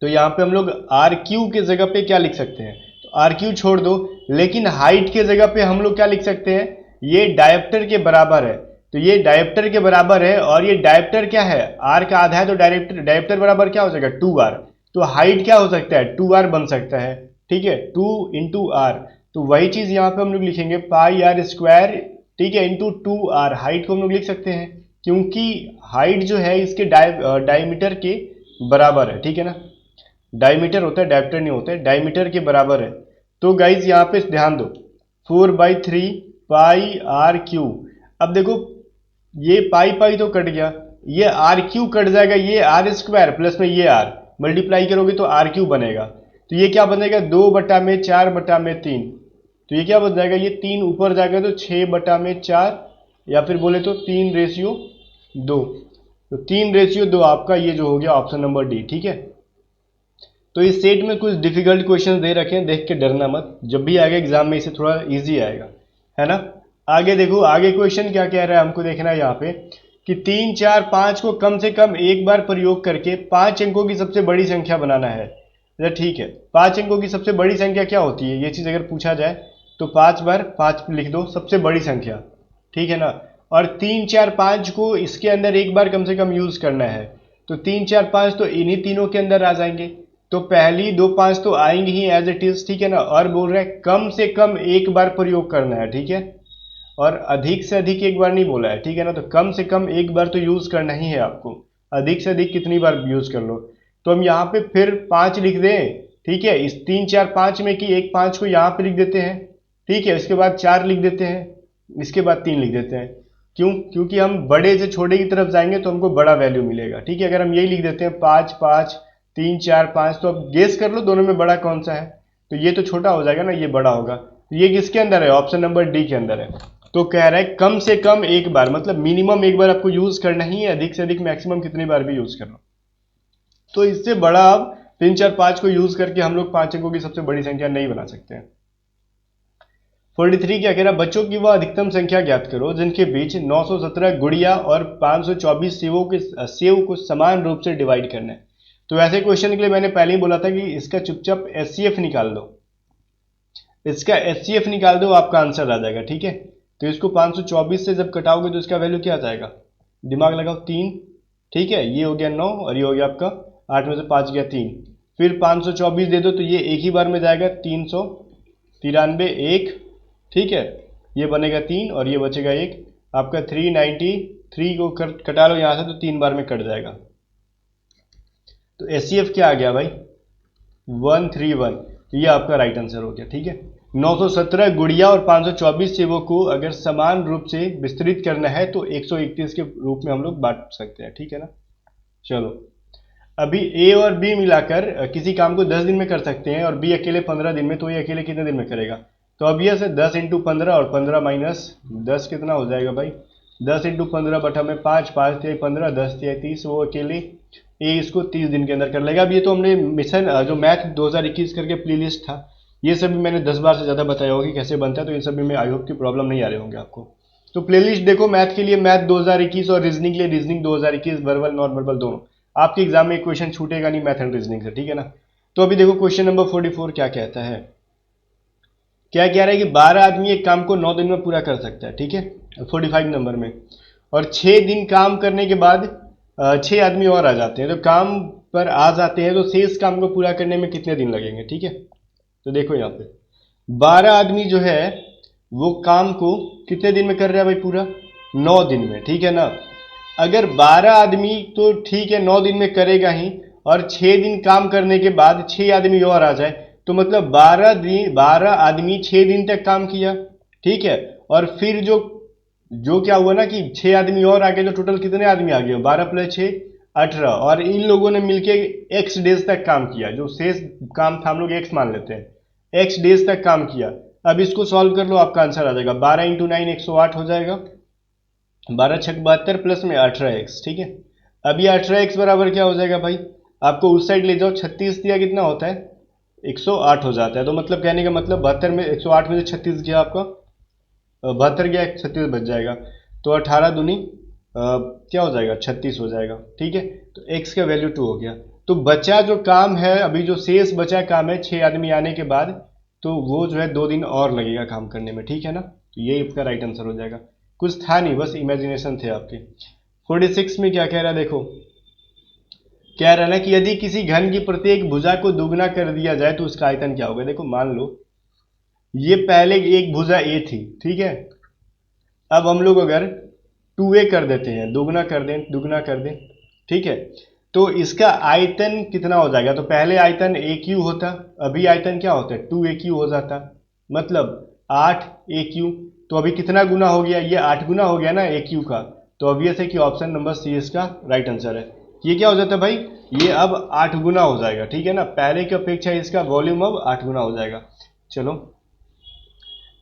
तो यहाँ पे हम लोग आर क्यू के जगह पे क्या लिख सकते हैं, तो आर क्यू छोड़ दो, लेकिन हाइट के जगह पे हम लोग क्या लिख सकते हैं, ये डायप्टर के बराबर है। तो ये डायप्टर के बराबर है, और ये डायप्टर क्या है, आर का आधा है, तो डायप्टर बराबर क्या हो जाएगा 2r। तो हाइट क्या हो सकता है 2r बन सकता है, ठीक है, 2 इंटू आर। तो वही चीज यहाँ पे हम लोग लिखेंगे पाई आर स्क्वायर, ठीक है, इंटू 2r। हाइट को हम लोग लिख सकते हैं क्योंकि हाइट जो है इसके डायमीटर के बराबर है, ठीक है ना, डायमीटर होता है, डायप्टर नहीं होता है, डायमीटर के बराबर है। तो गाइज यहाँ पे ध्यान दो 4/3 पाई आर क्यू। अब देखो ये पाई पाई तो कट गया, ये आर क्यू कट जाएगा, ये आर स्क्वायर प्लस में ये आर मल्टीप्लाई करोगे तो आर क्यू बनेगा। तो ये क्या बनेगा 2/4/3। तो ये क्या बन जाएगा, ये 3 ऊपर जाएगा तो 6/4, या फिर बोले तो 3/2। तो 3/2 आपका ये जो हो गया ऑप्शन नंबर डी, ठीक है। तो इस सेट में कुछ डिफिकल्ट क्वेश्चन दे रखे हैं, देख के डरना मत, जब भी आगे एग्जाम में इसे थोड़ा इजी आएगा, है ना। आगे देखो, आगे क्वेश्चन क्या कह रहा है हमको देखना है यहाँ पे कि 3, 4, 5 को कम से कम एक बार प्रयोग करके 5 अंकों की सबसे बड़ी संख्या बनाना है। ठीक है, 5 अंकों की सबसे बड़ी संख्या क्या होती है, ये चीज अगर पूछा जाए तो 5 बार 5 लिख दो सबसे बड़ी संख्या, ठीक है ना। और 3, 4, 5 को इसके अंदर एक बार कम से कम यूज करना है, तो 3, 4, 5 तो इन्हीं तीनों के अंदर आ जाएंगे, तो पहली 2, 5 तो आएंगे ही एज इट इज, ठीक है ना। और बोल रहे हैं कम से कम एक बार प्रयोग करना है, ठीक है, और अधिक से अधिक एक बार नहीं बोला है, ठीक है ना। तो कम से कम एक बार तो यूज करना ही है आपको, अधिक से अधिक कितनी बार यूज कर लो। तो हम यहाँ पे फिर 5 लिख दें, ठीक है, इस 3, 4, 5 में कि एक 5 को यहाँ पे लिख देते हैं, ठीक है, इसके बाद 4 लिख देते हैं, इसके बाद 3 लिख देते हैं। क्यों, क्योंकि हम बड़े से छोटे की तरफ जाएंगे तो हमको बड़ा वैल्यू मिलेगा, ठीक है। अगर हम यही लिख देते हैं 5, 5, 3, 4, 5, तो अब गेस कर लो दोनों में बड़ा कौन सा है, तो ये तो छोटा हो जाएगा ना, ये बड़ा होगा। तो ये किसके अंदर है, ऑप्शन नंबर डी के अंदर है। तो कह रहा है कम से कम एक बार, मतलब मिनिमम एक बार आपको यूज करना ही है, अधिक से अधिक मैक्सिमम कितनी बार भी यूज कर लो। तो इससे बड़ा अब 3, 4, 5 को यूज करके हम लोग 5 अंकों की सबसे बड़ी संख्या नहीं बना सकते हैं। 43 क्या कह रहा है, बच्चों की वह अधिकतम संख्या ज्ञात करो जिनके बीच 917 गुड़िया और 524 सेव को समान रूप से डिवाइड करना है। तो ऐसे क्वेश्चन के लिए मैंने पहले ही बोला था कि इसका चुपचाप एचसीएफ निकाल दो, इसका एचसीएफ निकाल दो, आपका आंसर आ जाएगा, ठीक है। तो इसको 524 से जब कटाओगे तो इसका वैल्यू क्या आ जाएगा, दिमाग लगाओ 3, ठीक है, ये हो गया 9 और ये हो गया आपका 8 में से 5 गया 3, फिर 524 दे दो तो ये एक ही बार में जाएगा 393 1, ठीक है, ये बनेगा 3 और ये बचेगा 1, आपका 393 को कटा लो यहाँ से तो 3 बार में कट जाएगा। तो एचसीएफ क्या आ गया भाई 131, तो ये आपका राइट आंसर हो गया, ठीक है। 917 गुड़िया और 524 सेवों को अगर समान रूप से विस्तृत करना है तो 131 के रूप में हम लोग बांट सकते हैं, ठीक है ना। चलो, अभी ए और बी मिलाकर किसी काम को 10 दिन में कर सकते हैं और बी अकेले 15 दिन में, तो ये अकेले कितने दिन में करेगा। तो अब यह से 10 इंटू 15 और 15 माइनस 10 कितना हो जाएगा भाई, 10 इंटू 15 बटा में 5, 5 तिहाई 15, 10 तिहाई 30, वो अकेले ए इसको 30 दिन के अंदर कर लेगा। अब ये तो हमने मिशन जो मैथ 2021 करके प्ले लिस्ट था, ये सब भी मैंने 10 बार से ज़्यादा बताया होगा कि कैसे बनता है, तो इन सब में आई होप की प्रॉब्लम नहीं आ रहे होंगे आपको। तो प्ले लिस्ट देखो, मैथ के लिए मैथ 2021 और रीजनिंग के लिए रीजनिंग 2021, वर्बल नॉन वर्बल दोनों। आपके एग्जाम में क्वेश्चन छूटेगा नहीं मैथ एंड रीजनिंग से, ठीक है ना। तो अभी देखो क्वेश्चन नंबर 44 क्या कहता है, क्या कह रहा है कि 12 आदमी एक काम को 9 दिन में पूरा कर सकता है, ठीक है, 45 नंबर में, और 6 दिन काम करने के बाद 6 आदमी और आ जाते हैं, तो काम पर आ जाते हैं, तो शेष काम को पूरा करने में कितने दिन लगेंगे। ठीक है, तो देखो यहाँ पे 12 आदमी जो है वो काम को कितने दिन में कर रहा है भाई, पूरा 9 दिन में। ठीक है ना, अगर 12 आदमी तो ठीक है 9 दिन में करेगा ही, और 6 दिन काम करने के बाद 6 आदमी और आ जाए, तो मतलब 12 आदमी 6 दिन तक काम किया। ठीक है, और फिर जो जो क्या हुआ ना कि 6 आदमी और आ गए, तो टोटल कितने आदमी आ गए, 12 + 6 = 18, और इन लोगों ने मिलके x डेज तक काम किया, जो शेष काम था हम लोग x मान लेते हैं, x डेज तक काम किया। अब इसको सॉल्व कर लो, आपका आंसर आ जाएगा 12 × 9 108 हो जाएगा, 12 × 6 = 72 प्लस में 18x। ठीक है, अब ये 18x बराबर क्या हो जाएगा भाई, आपको उस साइड ले जाओ, 36 दिया कितना होता है 108 हो जाता है, तो मतलब कहने का मतलब 72 में 108 में से 36 गया आपका, 72 गया 36 बच जाएगा, तो 18 दूनी क्या हो जाएगा 36 हो जाएगा। ठीक है, तो x का वैल्यू 2 हो गया। तो बचा जो काम है, अभी जो शेष बचा काम है 6 आदमी आने के बाद, तो वो जो है 2 दिन और लगेगा काम करने में। ठीक है ना, तो ये इसका राइट आंसर हो जाएगा। कुछ था नहीं, बस इमेजिनेशन थे आपके। 46 में क्या कह रहा है देखो, कह रहा है ना कि यदि किसी घन की प्रत्येक भुजा को दुगना कर दिया जाए तो उसका आयतन क्या होगा। देखो मान लो ये पहले एक भुजा ए थी, ठीक है, अब हम लोग अगर 2a कर देते हैं, दुगना कर दें, दुगना कर दें, ठीक है, तो इसका आयतन कितना हो जाएगा। तो पहले आयतन AQ होता, अभी आयतन क्या होता है 2AQ हो जाता, मतलब 8AQ। तो अभी कितना गुना हो गया, ये 8 गुना हो गया ना AQ का, तो ऑब्वियस है कि ऑप्शन नंबर सी इसका राइट आंसर है। ये क्या हो जाता है भाई, ये अब 8 गुना हो जाएगा। ठीक है ना, पहले की अपेक्षा इसका वॉल्यूम अब 8 गुना हो जाएगा। चलो,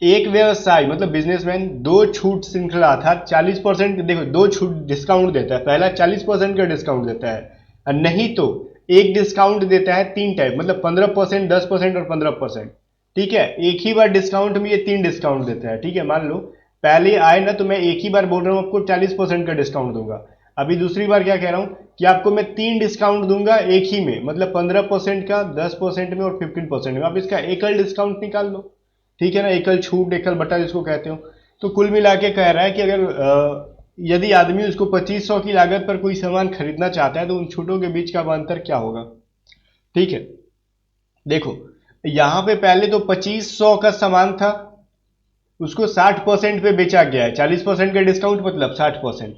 एक व्यवसाय मतलब बिजनेसमैन 2 छूट श्रृंखला अर्थात 40%, देखो 2 छूट डिस्काउंट देता है, पहला 40% का डिस्काउंट देता है, और नहीं तो एक डिस्काउंट देता है 3 टाइप, मतलब 15%, 10% और 15%। ठीक है, एक ही बार डिस्काउंट में ये 3 डिस्काउंट देता है। ठीक है, मान लो पहले आए ना तो मैं एक ही बार बोल रहा हूँ आपको 40% का डिस्काउंट दूंगा, अभी दूसरी बार क्या कह रहा हूँ कि आपको मैं 3 डिस्काउंट दूंगा एक ही में, मतलब 15% का, 10% में और 15% में। आप इसका एकल डिस्काउंट निकाल लो। ठीक है ना, एकल छूट, एकल बटा जिसको कहते हो। तो कुल मिला के कह रहा है कि अगर यदि आदमी उसको 2500 की लागत पर कोई सामान खरीदना चाहता है तो उन छूटों के बीच का अंतर क्या होगा। ठीक है, देखो यहां पे पहले तो 2500 का सामान था, उसको 60% पे बेचा गया है, 40% का डिस्काउंट मतलब 60%।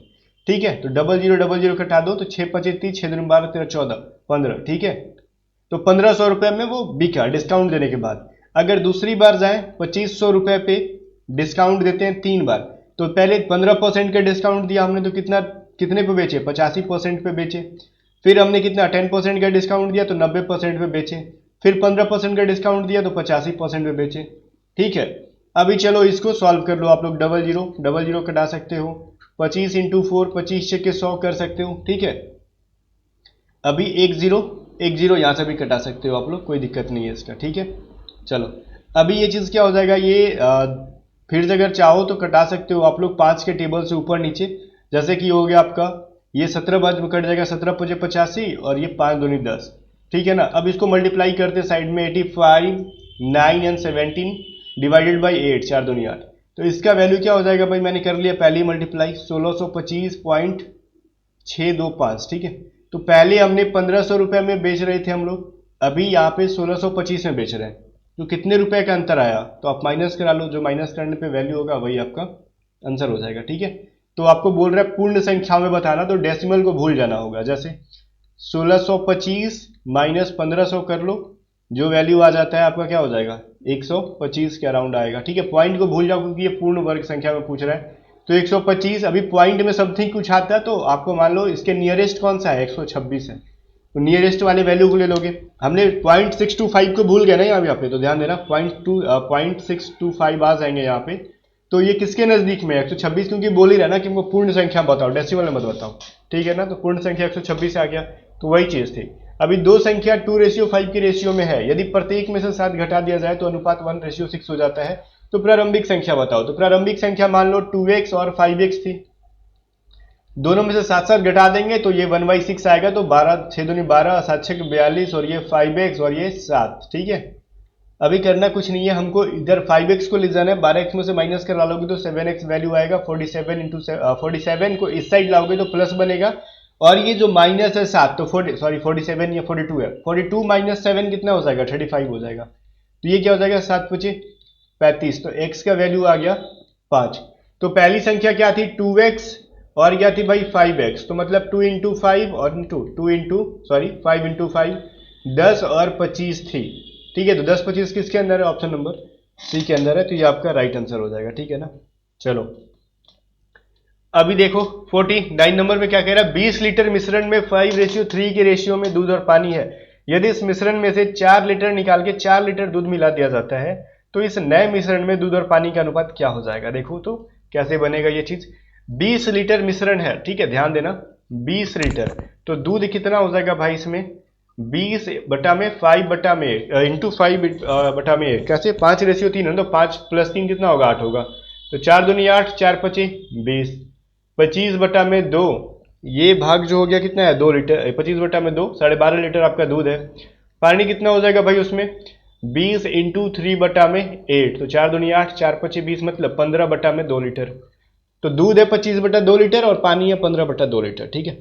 ठीक है, तो 0000 कटा दो, तो 6 25 30, 6 दूनी 12 13 14 15। ठीक है, तो 1500 रुपए में वो बिका डिस्काउंट देने के बाद। अगर दूसरी बार जाए 2500 रुपए पे डिस्काउंट देते हैं 3 बार, तो पहले 15% का डिस्काउंट दिया हमने, तो कितने पे बेचे 85% पे बेचे। फिर हमने कितना 10% का डिस्काउंट दिया तो 90% पे बेचे। फिर 15% का डिस्काउंट दिया तो 85% पे बेचे। ठीक है, अभी चलो इसको सॉल्व कर लो आप लोग, 00 कटा सकते हो, 25 × 4 25 के 100 कर सकते हो। ठीक है, अभी 10 यहां से भी कटा सकते हो आप लोग, कोई दिक्कत नहीं है इसका। ठीक है, चलो अभी ये चीज क्या हो जाएगा, ये फिर से अगर चाहो तो कटा सकते हो आप लोग 5 के टेबल से ऊपर नीचे, जैसे कि हो गया आपका ये 17 बाद में कट जाएगा, 17 × 5 = 85 और ये 5 दूनी 10। ठीक है ना, अब इसको मल्टीप्लाई करते साइड में 85 9 एंड 17 डिवाइडेड बाई 8, 4 दूनी 8। तो इसका वैल्यू क्या हो जाएगा भाई, मैंने कर लिया पहले मल्टीप्लाई 1625.625। ठीक है, तो पहले हमने 1500 रुपए में बेच रहे थे हम लोग, अभी यहाँ पे 1625 में बेच रहे हैं, तो कितने रुपए का अंतर आया, तो आप माइनस करा लो, जो माइनस करने पे वैल्यू होगा वही आपका आंसर हो जाएगा। ठीक है, तो आपको बोल रहा है पूर्ण संख्याओं में बताना, तो डेसिमल को भूल जाना होगा, जैसे 1625 माइनस 1500 कर लो, जो वैल्यू आ जाता है आपका क्या हो जाएगा 125 के अराउंड आएगा। ठीक है, पॉइंट को भूल जाओ क्योंकि ये पूर्ण वर्ग संख्या में पूछ रहा है, तो 125। अभी पॉइंट में समथिंग कुछ आता है तो आपको मान लो इसके नियरेस्ट कौन सा है 126 है, तो नियरेस्ट वाले वैल्यू को ले लोगे। हमने 0.625 को भूल गए ना यहाँ पे, तो ध्यान देना 0.625 आ जाएंगे यहाँ पे, तो ये किसके नजदीक में है 126, क्योंकि बोल ही रहा ना कि हमको पूर्ण संख्या बताओ, डेसिमल में मत बताओ। ठीक है ना, तो पूर्ण संख्या 126 आ गया, तो वही चीज थी। अभी दो संख्या 2:5 के रेशियो में है, यदि प्रत्येक में से 7 घटा दिया जाए तो अनुपात 1:6 हो जाता है। तो प्रारंभिक संख्या बताओ, तो प्रारंभिक संख्या मान लो 2x और 5x थी, दोनों में से 7 घटा देंगे तो ये 1/6 आएगा, तो 12 6 दूनी 12 7 6 42 और ये 5x और ये 7। ठीक है, अभी करना कुछ नहीं है, हमको इधर 5x को ले जाना है, 12x में से माइनस करा लोगे तो 7x वैल्यू आएगा, 47 इंटू 47 को इस साइड लाओगे तो प्लस बनेगा, और ये जो माइनस है 7 तो 47 या 42 है, 42 माइनस 7 कितना हो जाएगा, 35 हो जाएगा। तो ये क्या हो जाएगा, 7 पचे 35, तो x का वैल्यू आ गया 5। तो पहली संख्या क्या थी 2x, और क्या थी भाई 5x, तो मतलब 2 इंटू 5 और 5 इंटू 5 10 और 25 थी, ठीक है। तो 10 25 किसके अंदर है, ऑप्शन नंबर सी के अंदर है, तो ये आपका राइट आंसर हो जाएगा, ठीक है ना। चलो अभी देखो 49 नंबर में क्या कह रहा है, 20 लीटर मिश्रण में 5:3 के रेशियो में दूध और पानी है। यदि इस मिश्रण में से 4 लीटर निकाल के 4 लीटर दूध मिला दिया जाता है तो इस नए मिश्रण में दूध और पानी का अनुपात क्या हो जाएगा। देखो तो कैसे बनेगा ये चीज, 20 लीटर मिश्रण है, ठीक है, ध्यान देना 20 लीटर, तो दूध कितना हो जाएगा भाई इसमें 20 बटा में 5 बटा में इंटू 5 बटा में, कैसे 5:3 है, तो 5 प्लस 3 कितना होगा 8 होगा, तो 4 दूनी 8, 4 पचे 20, 25 बटा में 2, ये भाग जो हो गया कितना है 2 लीटर, 25 बटा में 2 12.5 लीटर आपका दूध है। पानी कितना हो जाएगा भाई उसमें 20 इंटू 3 बटा में 8, तो 4 दूनी 8, 4 पचे 20, मतलब 15 बटा में 2 लीटर। तो दूध है 25 बटा 2 लीटर और पानी है 15 बटा 2 लीटर, ठीक है।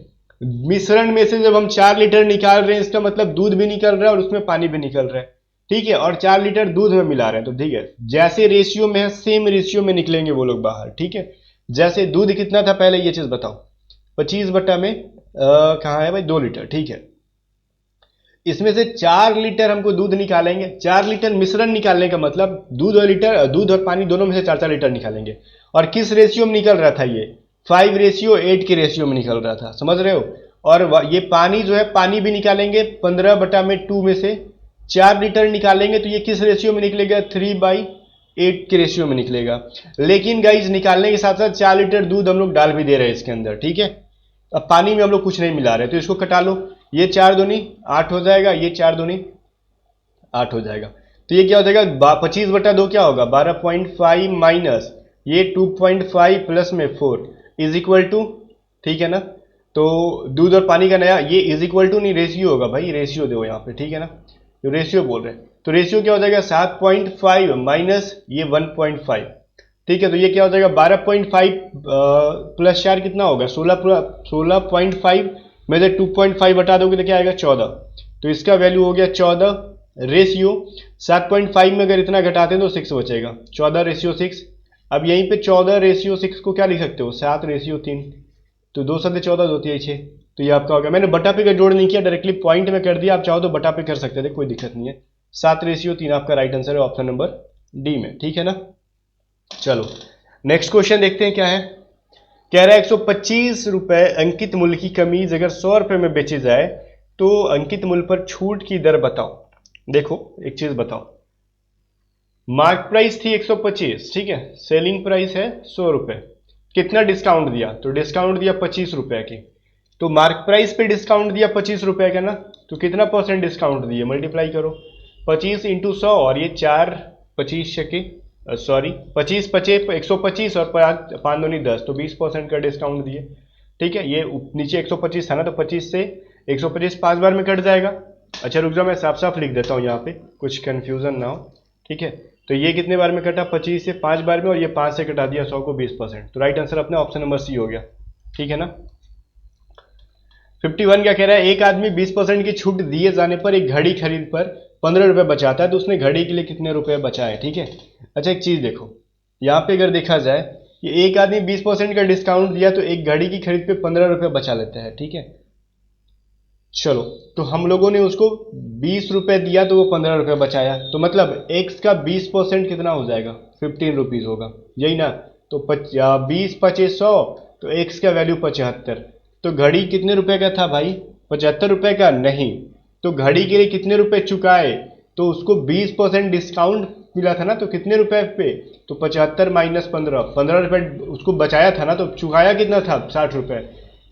मिश्रण में से जब हम 4 लीटर निकाल रहे हैं, इसका मतलब दूध भी निकल रहा है और उसमें पानी भी निकल रहा है, ठीक है, और 4 लीटर दूध में मिला रहे हैं, तो ठीक है, जैसे रेशियो में है सेम रेशियो में निकलेंगे वो लोग बाहर, ठीक है। जैसे दूध कितना था पहले ये चीज बताओ, 25 बटा में कहाँ है भाई 2 लीटर, ठीक है। इसमें से 4 लीटर हमको दूध निकालेंगे, 4 लीटर मिश्रण निकालने का मतलब दूध और पानी दोनों में से 4 लीटर निकालेंगे, और किस रेशियो में निकल रहा था ये 5:8 के रेशियो में निकल रहा था, समझ रहे हो। और ये पानी जो है पानी भी निकालेंगे 15 बटा में 2 में से 4 लीटर निकालेंगे, तो ये किस रेशियो में निकलेगा 3/8 के रेशियो में निकलेगा। लेकिन गाइज निकालने के साथ साथ 4 लीटर दूध हम लोग डाल भी दे रहे हैं इसके अंदर, ठीक है। अब पानी में हम लोग कुछ नहीं मिला रहे, तो इसको कटा लो, ये 4 दूनी 8 हो जाएगा, ये 4 दूनी 8 हो जाएगा, तो ये क्या हो जाएगा 25 बटा 2 क्या होगा 12.5 माइनस ये 2.5 प्लस में 4 इज इक्वल टू, ठीक है ना। तो दूध और पानी का नया ये इज इक्वल टू नहीं रेशियो होगा भाई, रेशियो दो यहाँ पे, ठीक है ना, तो रेशियो बोल रहे हैं, तो रेशियो क्या हो जाएगा 7.5 माइनस ये 1.5, ठीक है। तो ये क्या हो जाएगा 12.5 प्लस 4 कितना होगा 16.5 में से 2.5 बटा दोगे तो क्या आएगा 14, तो इसका वैल्यू हो गया 14 रेशियो 7.5 में अगर इतना घटाते हैं तो 6 बचेगा, 14:6। अब यहीं पे 14:6 को क्या लिख सकते हो 7:3, तो 2 7 14 2 3 6, तो ये आपका हो गया। मैंने बटा पे का जोड़ नहीं किया, डायरेक्टली पॉइंट में कर दिया, आप चाहो तो बटा पे कर सकते थे, कोई दिक्कत नहीं है। 7:3 आपका राइट आंसर है ऑप्शन नंबर डी में, ठीक है ना। चलो नेक्स्ट क्वेश्चन देखते हैं क्या है, कह रहा है 125 रुपए अंकित मूल्य की कमीज अगर 100 रुपए में बेची जाए तो अंकित मूल्य पर छूट की दर बताओ। देखो एक चीज बताओ, मार्क प्राइस थी 125, ठीक है, सेलिंग प्राइस है 100 रुपए, कितना डिस्काउंट दिया, तो डिस्काउंट दिया 25 रुपए की, तो मार्क प्राइस पे डिस्काउंट दिया 25 रुपए का ना, तो कितना % डिस्काउंट दिए, मल्टीप्लाई करो 25 इंटू 100, और ये 4 25 सॉरी 25 पचे 125 और 5 दूनी 10, तो 20% का डिस्काउंट दिए, ठीक है। ये नीचे 125 था ना, तो 25 से 125 5 बार में कट जाएगा। अच्छा रुक जाओ मैं साफ साफ लिख देता हूँ यहाँ पे, कुछ कंफ्यूजन ना हो, ठीक है। तो ये कितने बार में कटा 25 से 5 बार में, और ये 5 से कटा दिया 100 को 20%, तो राइट आंसर अपना ऑप्शन नंबर सी हो गया, ठीक है ना। 51 क्या कह रहा है, एक आदमी 20% की छूट दिए जाने पर एक घड़ी खरीद पर 15 रुपए बचाता है, तो उसने घड़ी के लिए कितने रुपए बचाए, ठीक है। अच्छा एक चीज देखो यहाँ पे अगर देखा जाए, ये एक आदमी 20% का डिस्काउंट दिया तो एक घड़ी की खरीद पे 15 रुपए बचा लेता है, ठीक है। चलो तो हम लोगों ने उसको 20 रुपए दिया तो वो 15 रुपए बचाया, तो मतलब x का 20% कितना हो जाएगा 15 रुपीज होगा, यही ना। तो 20 25 100, तो x का वैल्यू 75, तो घड़ी कितने रुपए का था भाई 75 रुपए का नहीं, तो घड़ी के लिए कितने रुपए चुकाए, तो उसको 20% डिस्काउंट मिला था ना, तो कितने रुपए पे, तो 75 माइनस 15 रुपए उसको बचाया था ना, तो चुकाया कितना था 60 रुपए।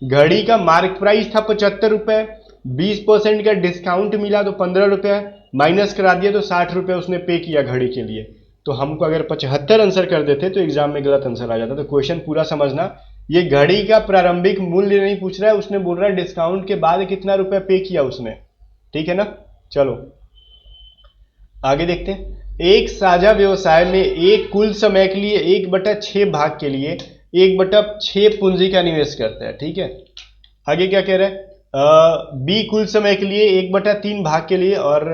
घड़ी का मार्क प्राइस था 75 रुपए, 20% का डिस्काउंट मिला तो 15 रुपए माइनस करा दिया तो 60 रुपए उसने पे किया घड़ी के लिए। तो हमको अगर 75 आंसर कर देते तो एग्जाम में गलत आंसर आ जाता। तो क्वेश्चन पूरा समझना, ये घड़ी का प्रारंभिक मूल्य नहीं पूछ रहा है, उसने बोल रहा है डिस्काउंट के बाद कितना रुपए पे किया उसने, ठीक है ना। चलो आगे देखते हैं। एक साझा व्यवसाय में एक कुल समय के लिए 1/6 भाग के लिए 1/6 पूंजी का निवेश करता है, ठीक है। आगे क्या कह रहा है, बी कुल समय के लिए 1/3 भाग के लिए और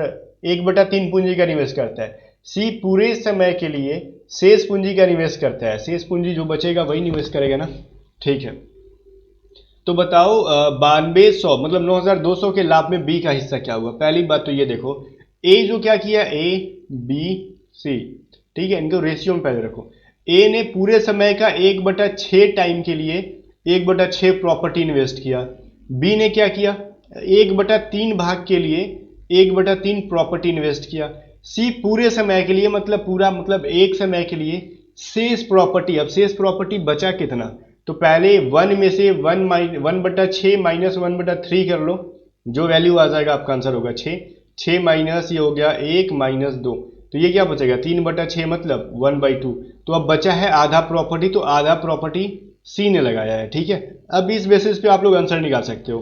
1/3 पूंजी का निवेश करता है। सी पूरे समय के लिए शेष पूंजी का निवेश करता है, शेष पूंजी जो बचेगा वही निवेश करेगा ना, ठीक है। तो बताओ 9200 मतलब 9200 के लाभ में बी का हिस्सा क्या हुआ। पहली बात तो ये देखो, ए जो क्या किया, ए बी सी, ठीक है, इनको रेशियो में पहले रखो। ए ने पूरे समय का 1/6 टाइम के लिए 1/6 प्रॉपर्टी इन्वेस्ट किया। बी ने क्या किया, 1/3 भाग के लिए 1/3 प्रॉपर्टी इन्वेस्ट किया। सी पूरे समय के लिए मतलब पूरा मतलब एक समय के लिए शेष प्रॉपर्टी। अब शेष प्रॉपर्टी बचा कितना, तो पहले 1 में से 1/6 माइनस 1/3 कर लो, जो वैल्यू आ जाएगा आपका आंसर होगा 6। 6 माइनस ये हो गया 1 माइनस 2, तो ये क्या बचेगा 3/6 मतलब 1/2। तो अब बचा है आधा प्रॉपर्टी, तो आधा प्रॉपर्टी सी ने लगाया है, ठीक है। अब इस बेसिस पे आप लोग आंसर निकाल सकते हो,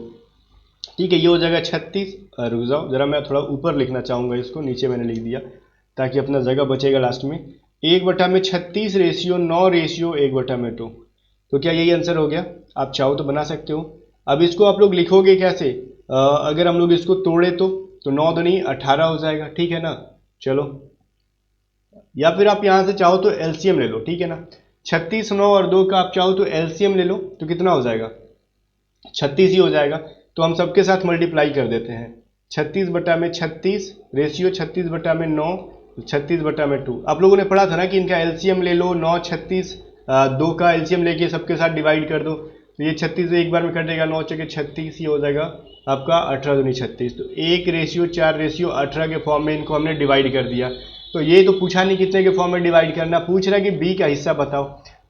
ठीक है। ये हो जाएगा 36। रुक जाओ जरा, मैं थोड़ा ऊपर लिखना चाहूंगा इसको, नीचे मैंने लिख दिया ताकि अपना जगह बचेगा लास्ट में। 1/36 रेशियो 9 रेशियो 1/2, तो क्या यही आंसर हो गया। आप चाहो तो बना सकते हो। अब इसको आप लोग लिखोगे कैसे, अगर हम लोग इसको तोड़े तो 9 दूनी 18 हो जाएगा, ठीक है ना। चलो, या फिर आप यहां से चाहो तो एलसीएम ले लो, ठीक है ना। 36, 9 और 2 का आप चाहो तो एलसीएम ले लो, तो कितना हो जाएगा 36 ही हो जाएगा। तो हम सबके साथ मल्टीप्लाई कर देते हैं। 36/36 रेशियो 36/9, 36/2। आप लोगों ने पढ़ा था ना कि इनका एलसीएम ले लो, 9 36, 2 का एलसीएम लेके सबके साथ डिवाइड कर दो, तो ये 36 एक बार में कटेगा, 9 चौके 36 ही हो जाएगा आपका 18 दूनी 36। तो 1:4:18 के फॉर्म में इनको हमने डिवाइड कर दिया। तो ये तो पूछा नहीं कितने के फॉर्म में डिवाइड करना, पूछ रहा है कि बी का हिस्सा बताओ।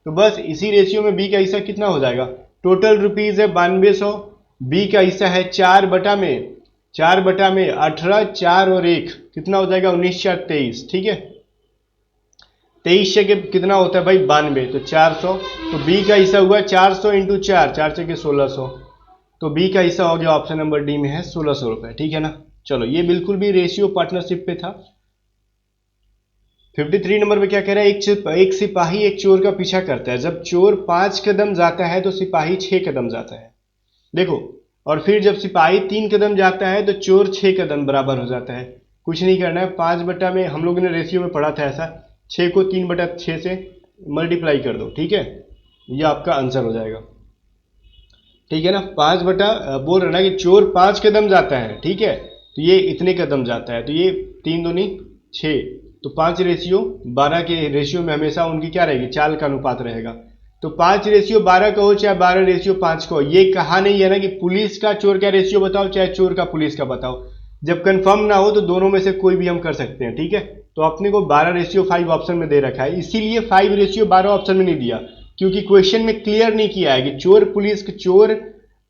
तो बस इसी रेशियो में बी का हिस्सा कितना हो जाएगा, टोटल रुपीज है 9200, बी का हिस्सा है 4/में 18, 4 और 1 कितना हो जाएगा 19 4 23, ठीक है। 23 से कितना होता है भाई 92, तो 400। तो बी का हिस्सा हुआ 400 इंटू 4, 4 से 1600, तो बी का हिस्सा हो गया ऑप्शन नंबर डी में है 1600 रुपए, ठीक है ना। चलो, ये बिल्कुल भी रेशियो पार्टनरशिप पे था। 53 नंबर पे क्या कह रहा है, एक सिपाही एक चोर का पीछा करता है। जब चोर 5 कदम जाता है तो सिपाही 6 कदम जाता है, देखो। और फिर जब सिपाही 3 कदम जाता है तो चोर 6 कदम बराबर हो जाता है। कुछ नहीं करना है, 5 में हम लोगों ने रेशियो में पढ़ा था ऐसा, 6 को 3/6 से मल्टीप्लाई कर दो, ठीक है। ये आपका आंसर हो जाएगा, ठीक है ना। 5 बोल रहा ना कि चोर 5 कदम जाता है, ठीक है, तो ये इतने कदम जाता है, तो ये 3 दूनी 6, तो 5:12 के रेशियो में हमेशा उनकी क्या रहेगी, चाल का अनुपात रहेगा। तो 5:12 कहो चाहे 12:5 कहो, ये कहा नहीं है ना कि पुलिस का चोर का रेशियो बताओ चाहे चोर का पुलिस का बताओ। जब कंफर्म ना हो तो दोनों में से कोई भी हम कर सकते हैं, ठीक है। तो अपने को 12:5 ऑप्शन में दे रखा है, इसीलिए 5:12 ऑप्शन में नहीं दिया, क्योंकि क्वेश्चन में क्लियर नहीं किया है कि चोर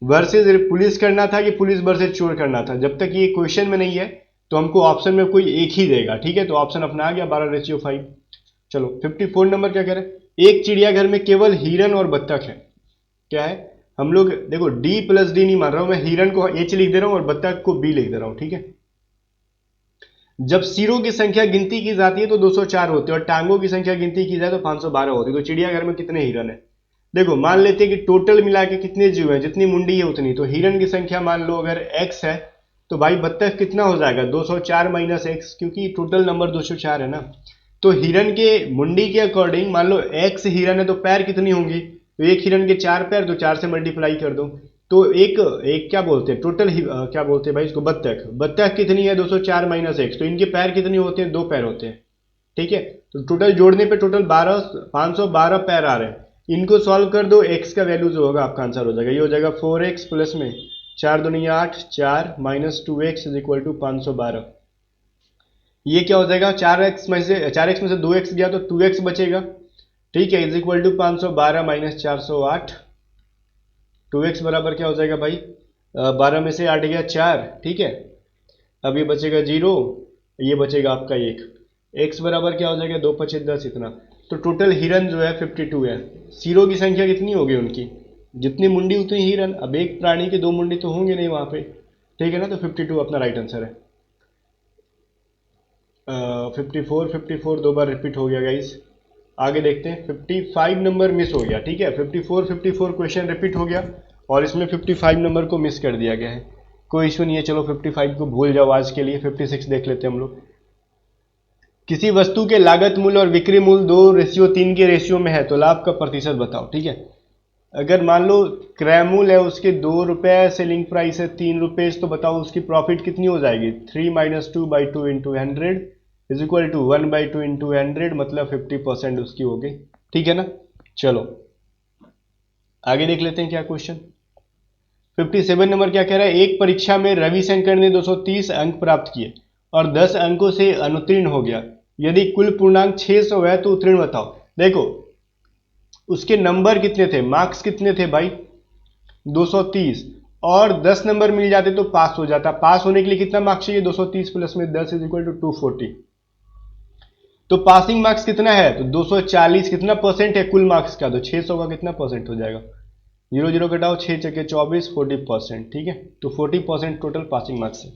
वर्सेज पुलिस करना था कि पुलिस वर्सेज चोर करना था। जब तक ये क्वेश्चन में नहीं है तो हमको ऑप्शन में कोई एक ही देगा, ठीक है। तो ऑप्शन अपना आ गया 12:5। चलो 54 नंबर क्या कह रहे हैं, एक चिड़ियाघर में केवल हिरन और बत्तख है। क्या है, हम लोग देखो डी प्लस डी नहीं मान रहा हूं मैं, हिरन को एच लिख दे रहा हूं और बत्तख को बी लिख दे रहा हूं, ठीक है। जब सिरों की संख्या गिनती की जाती है तो 204 होते हैं और टांगों की संख्या गिनती की जाए तो 512 होती है। तो चिड़ियाघर में कितने हिरन है, देखो मान लेते हैं कि टोटल मिला के कितने जीव हैं, जितनी मुंडी है उतनी। तो हिरन की संख्या मान लो अगर x है तो भाई बत्तख कितना हो जाएगा 204 माइनस x, क्योंकि टोटल नंबर 204 है ना। तो हिरन के मुंडी के अकॉर्डिंग मान लो x हिरन है तो पैर कितनी होंगी, तो एक हिरन के 4 पैर, तो 4 से मल्टीप्लाई कर दो। तो एक एक क्या बोलते हैं टोटल क्या बोलते हैं भाई इसको, बत्तख कितनी है 204 माइनस x, तो इनके पैर कितने होते हैं, 2 पैर होते हैं, ठीक है। तो टोटल जोड़ने पे टोटल 512 पैर आ रहे हैं। इनको सॉल्व कर दो, x का वैल्यू जो होगा आपका आंसर हो जाएगा, ये हो जाएगा 4x प्लस में 4 दूनी 8, 4 minus 2x is equal to 512। ये क्या हो जाएगा 4x में से 2x गया तो 2x बचेगा, ठीक है, is equal to 512 minus 408। 2x बराबर क्या हो जाएगा भाई, 12 में से 8 गया 4, ठीक है। अब ये बचेगा 0, ये बचेगा आपका 1। x बराबर क्या हो जाएगा 2 5 10 इतना। तो टोटल हिरन जो है 52 है। सिरों की संख्या कितनी होगी उनकी, जितनी मुंडी उतनी हिरन। अब एक प्राणी के 2 मुंडी तो होंगे नहीं वहां पे, ठीक है ना। तो 52 अपना राइट आंसर है। 54 दो बार रिपीट हो गया गाइस। आगे देखते हैं, 55 नंबर मिस हो गया, ठीक है। 54 क्वेश्चन रिपीट हो गया और इसमें 55 नंबर को मिस कर दिया गया है। कोई इशू नहीं है, चलो 55 को भूल जाओ आज के लिए। 56 देख लेते हैं हम लोग। किसी वस्तु के लागत मूल्य और बिक्री मूल्य 2:3 के रेशियो में है तो लाभ का प्रतिशत बताओ, ठीक है। अगर मान लो क्रय मूल्य है उसके 2 रुपये, सेलिंग प्राइस है 3 रुपये, तो बताओ उसकी प्रॉफिट कितनी हो जाएगी। 3 - 2/2 into 100 is equal to 1/2 into 100, मतलब 50% उसकी हो गई, ठीक है ना। चलो आगे देख लेते हैं क्या क्वेश्चन। 57 नंबर क्या कह रहा है, एक परीक्षा में रविशंकर ने 230 अंक प्राप्त किए और 10 अंकों से अनुत्तीर्ण हो गया। यदि कुल पूर्णांक 600 है तो उत्तीर्ण बताओ। देखो उसके नंबर कितने थे, मार्क्स कितने थे भाई, 230, और 10 नंबर मिल जाते तो पास हो जाता। पास होने के लिए कितना मार्क्स चाहिए, 230 प्लस में 10 इज इक्वल टू 240। तो पासिंग मार्क्स कितना है, तो 240 कितना परसेंट है कुल मार्क्स का, तो 600 का कितना परसेंट हो जाएगा, 0 0 घटाओ 6 चके 24, 40%, ठीक है। तो 40% टोटल पासिंग मार्क्स है।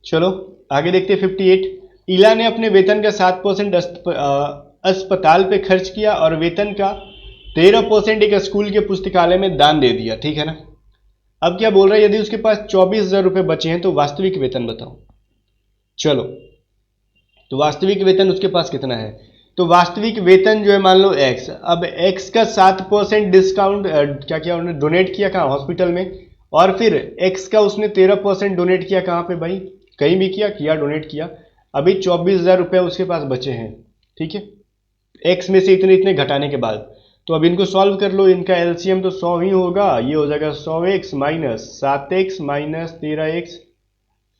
चलो आगे देखते हैं 58। इला ने अपने वेतन का 7% अस्पताल पे खर्च किया और वेतन का 13% एक स्कूल के पुस्तकालय में दान दे दिया, ठीक है ना। अब क्या बोल रहा है, यदि उसके पास 24,000 रुपये बचे हैं तो वास्तविक वेतन बताओ। चलो तो वास्तविक वेतन उसके पास कितना है, तो वास्तविक वेतन जो है मान लो x, अब x का 7% डिस्काउंट क्या किया उन्होंने, डोनेट किया कहाँ, हॉस्पिटल में, और फिर x का उसने 13% डोनेट किया कहाँ पे भाई, कहीं भी किया डोनेट किया। अभी 24,000 रुपये उसके पास बचे हैं, ठीक है, x में से इतने इतने घटाने के बाद। तो अब इनको सॉल्व कर लो, इनका एलसीएम तो 100 ही होगा, ये हो जाएगा 100x minus 7x minus 13x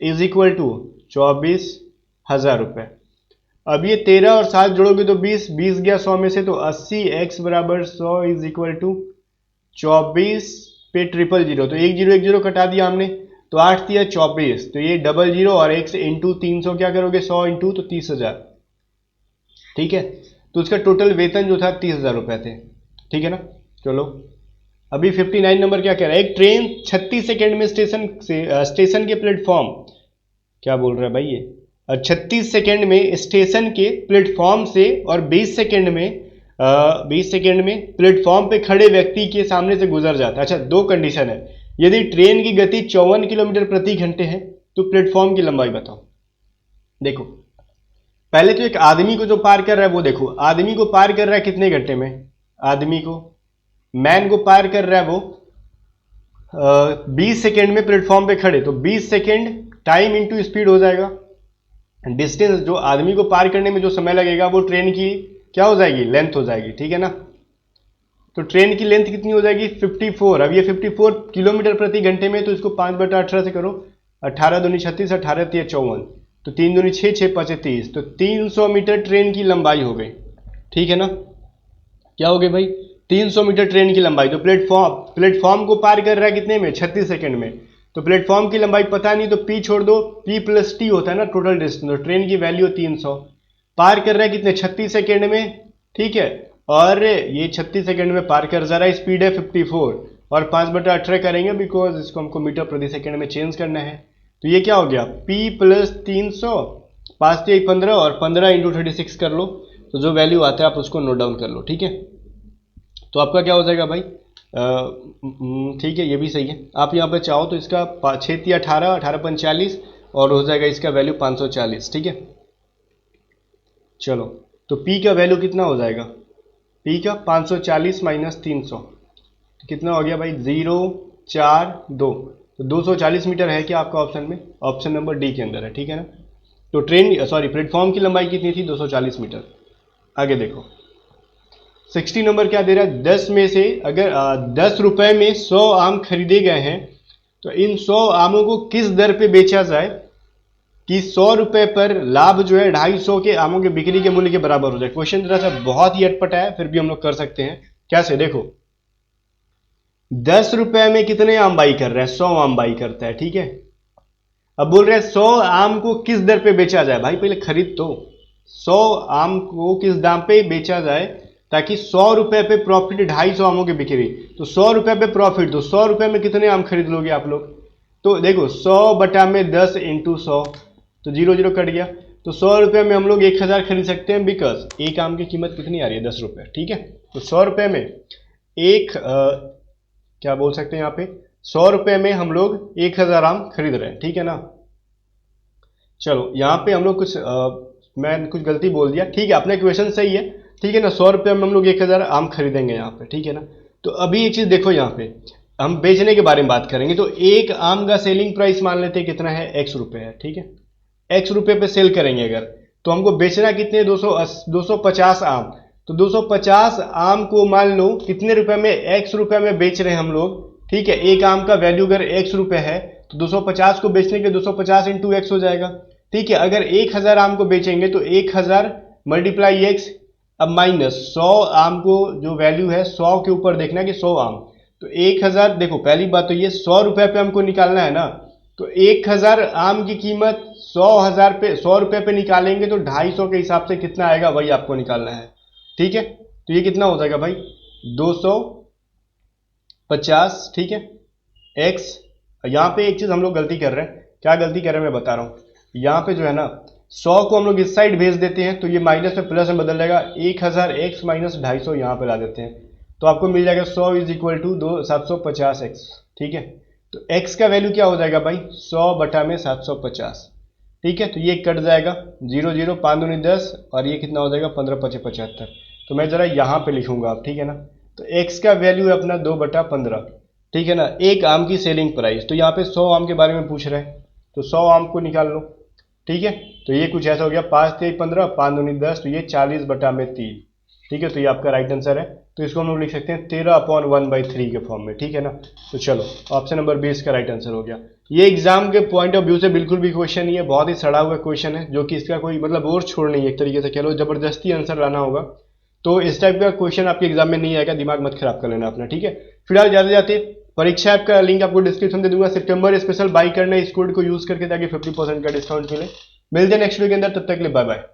is equal to 24,000 रुपये। अब ये 13 और 7 जोड़ोगे तो 20, 20 गया 100 में से, तो 80x बराबर 100 इज इक्वल टू 24 पे 000, तो 1 0 कटा दिया हमने, तो 8 दिया 24, तो ये 00 और x इंटू 300 क्या करोगे, 100 इंटू तो 30,000, ठीक है। तो उसका टोटल वेतन जो था 30,000 रुपये थे, ठीक है ना। चलो अभी 59 नंबर क्या कह रहा है, एक ट्रेन 36 सेकेंड में स्टेशन के प्लेटफॉर्म, क्या बोल रहा है भाई ये, 36 सेकेंड में स्टेशन के प्लेटफॉर्म से और 20 सेकेंड में प्लेटफॉर्म पे खड़े व्यक्ति के सामने से गुजर जाता है। अच्छा, दो कंडीशन है, यदि ट्रेन की गति 54 किलोमीटर प्रति घंटे है तो प्लेटफॉर्म की लंबाई बताओ। देखो पहले तो एक आदमी को जो पार कर रहा है वो देखो, आदमी को पार कर रहा है कितने घंटे में, आदमी को, मैन को पार कर रहा है वो 20 सेकेंड में प्लेटफॉर्म पे खड़े, तो 20 सेकेंड टाइम इंटू स्पीड हो जाएगा। डिस्टेंस जो आदमी को पार करने में जो समय लगेगा वो ट्रेन की क्या हो जाएगी, लेंथ हो जाएगी, ठीक है ना। तो ट्रेन की लेंथ कितनी हो जाएगी 54। अब ये 54 किलोमीटर प्रति घंटे में, तो इसको 5/18 से करो, 18 दूनी 36, 18 तिया 54, तो 3 दूनी 6, 6 5 30, तो 300 मीटर ट्रेन की लंबाई हो गई, ठीक है ना। क्या हो गई भाई, 300 मीटर ट्रेन की लंबाई। तो प्लेटफॉर्म को पार कर रहा है कितने में, 36 सेकेंड में, तो प्लेटफॉर्म की लंबाई पता नहीं, तो p छोड़ दो, p प्लस टी होता है ना टोटल डिस्टेंस, तो ट्रेन की वैल्यू 300, पार कर रहा है कितने 36 सेकेंड में, ठीक है, और ये 36 सेकेंड में पार कर जा रहा है, स्पीड है 54, और 5/18 करेंगे बिकॉज इसको हमको मीटर प्रति सेकेंड में चेंज करना है। तो ये क्या हो गया, p प्लस 300, 5 से 15 और 15 इंटू 36 कर लो, तो जो वैल्यू आता है आप उसको नोट डाउन कर लो, ठीक है। तो आपका क्या हो जाएगा भाई, ठीक है, ये भी सही है। आप यहाँ पे चाहो तो इसका 6 × 18, 18 × 45 और हो जाएगा इसका वैल्यू 540, ठीक है। चलो तो P का वैल्यू कितना हो जाएगा, P का 540 माइनस 300 तो कितना हो गया भाई, 0 4 2, तो 240 मीटर है क्या आपका ऑप्शन में, ऑप्शन नंबर डी के अंदर है, ठीक है ना। तो प्लेटफॉर्म की लंबाई कितनी थी, 240 मीटर। आगे देखो 60 नंबर क्या दे रहा है, 10 में से अगर 10 रुपए में 100 आम खरीदे गए हैं तो इन 100 आमों को किस दर पे बेचा जाए कि 100 रुपए पर लाभ जो है 250 के आमों के बिक्री के मूल्य के बराबर हो जाए। क्वेश्चन थोड़ा सा बहुत ही अटपटा है, फिर भी हम लोग कर सकते हैं। कैसे, देखो 10 रुपए में कितने आम बाई कर रहा है, 100 आम बाई करता है, ठीक है। अब बोल रहे हैं 100 आम को किस दर पे बेचा जाए, भाई पहले खरीद तो, 100 आम को किस दाम पे बेचा जाए ताकि 100 रुपए पे प्रॉफिट, 250 आमों की बिक्री, तो 100 रुपए पे प्रॉफिट, तो 100 रुपए में कितने आम खरीद लोगे आप लोग। तो देखो 100 बटा में 10 इंटू 100, तो 0 0 कट गया, तो 100 रुपये में हम लोग 1000 खरीद सकते हैं, बिकॉज एक आम की कीमत कितनी आ रही है, 10 रुपये, ठीक है। तो 100 रुपये में क्या बोल सकते हैं यहाँ पे, 100 रुपये में हम लोग 1000 आम खरीद रहे हैं, ठीक है ना। चलो यहाँ पे हम लोग मैं कुछ गलती बोल दिया, ठीक है, अपना क्वेश्चन सही है, ठीक है ना। 100 रुपये में हम लोग 1000 आम खरीदेंगे यहाँ पे, ठीक है ना। तो अभी एक चीज देखो, यहाँ पे हम बेचने के बारे में बात करेंगे। तो एक आम का सेलिंग प्राइस मान लेते हैं कितना है, x रुपये है, ठीक है। x रुपये पे सेल करेंगे अगर, तो हमको बेचना कितने, 250 आम। तो 250 आम को मान लो कितने रुपए में, x रुपये में बेच रहे हैं हम लोग, ठीक है। एक आम का वैल्यू अगर x रुपये है तो 250 को बेचने के 250 इंटू एक्स हो जाएगा, ठीक है। अगर 1000 आम को बेचेंगे तो 1000 मल्टीप्लाई एक्स, अब माइनस 100 आम को जो वैल्यू है 100 के ऊपर देखना कि 100 आम, तो 1000, देखो पहली बात तो ये 100 रुपये पे हमको निकालना है ना। तो 1000 आम की कीमत 100 रुपये पे निकालेंगे तो 250 के हिसाब से कितना आएगा वही आपको निकालना है, ठीक है। तो ये कितना हो जाएगा भाई, 250, ठीक है, एक्स। यहाँ पे एक चीज हम लोग गलती कर रहे हैं, क्या गलती कर रहे हैं मैं बता रहा हूँ। यहाँ पे जो है ना 100 को हम लोग इस साइड भेज देते हैं तो ये माइनस में प्लस में बदल जाएगा, 1000 एक्स माइनस 250 यहाँ पे ला देते हैं, तो आपको मिल जाएगा 100 इज इक्वल टू 750 एक्स, ठीक है। तो x का वैल्यू क्या हो जाएगा भाई, 100 बटा में 750, ठीक है। तो ये कट जाएगा, 0 0 5 दूनी 10, और ये कितना हो जाएगा 15 5 75। तो मैं जरा यहाँ पे लिखूंगा आप, ठीक है ना। तो x का वैल्यू है अपना 2 बटा 15, ठीक है ना। एक आम की सेलिंग प्राइस, तो यहाँ पे 100 आम के बारे में पूछ रहे हैं, तो 100 आम को निकाल लो, ठीक है। तो ये कुछ ऐसा हो गया, 5 3 15, 5 दूनी 10, तो ये 40 बटा में 3, ठीक है। तो ये आपका राइट आंसर है। तो इसको हम लोग लिख सकते हैं 13/1/3 के फॉर्म में, ठीक है ना। तो चलो ऑप्शन नंबर 20 का राइट आंसर हो गया। ये एग्जाम के पॉइंट ऑफ व्यू से बिल्कुल भी क्वेश्चन नहीं है, बहुत ही सड़ा हुआ क्वेश्चन है, जो कि इसका कोई मतलब और छोड़ नहीं है, एक तरीके से कह लो जबरदस्ती आंसर लाना होगा। तो इस टाइप का क्वेश्चन आपके एग्जाम में नहीं आएगा, दिमाग मत खराब कर लेना अपना, ठीक है। फिलहाल जाते जाते परीक्षा ऐप का लिंक आपको डिस्क्रिप्शन दे दूंगा, सितंबर स्पेशल बाई करना है इस कोड को यूज करके, ताकि 50% का डिस्काउंट मिले। मिलते हैं नेक्स्ट वीक के अंदर, तब तक के लिए बाय बाय।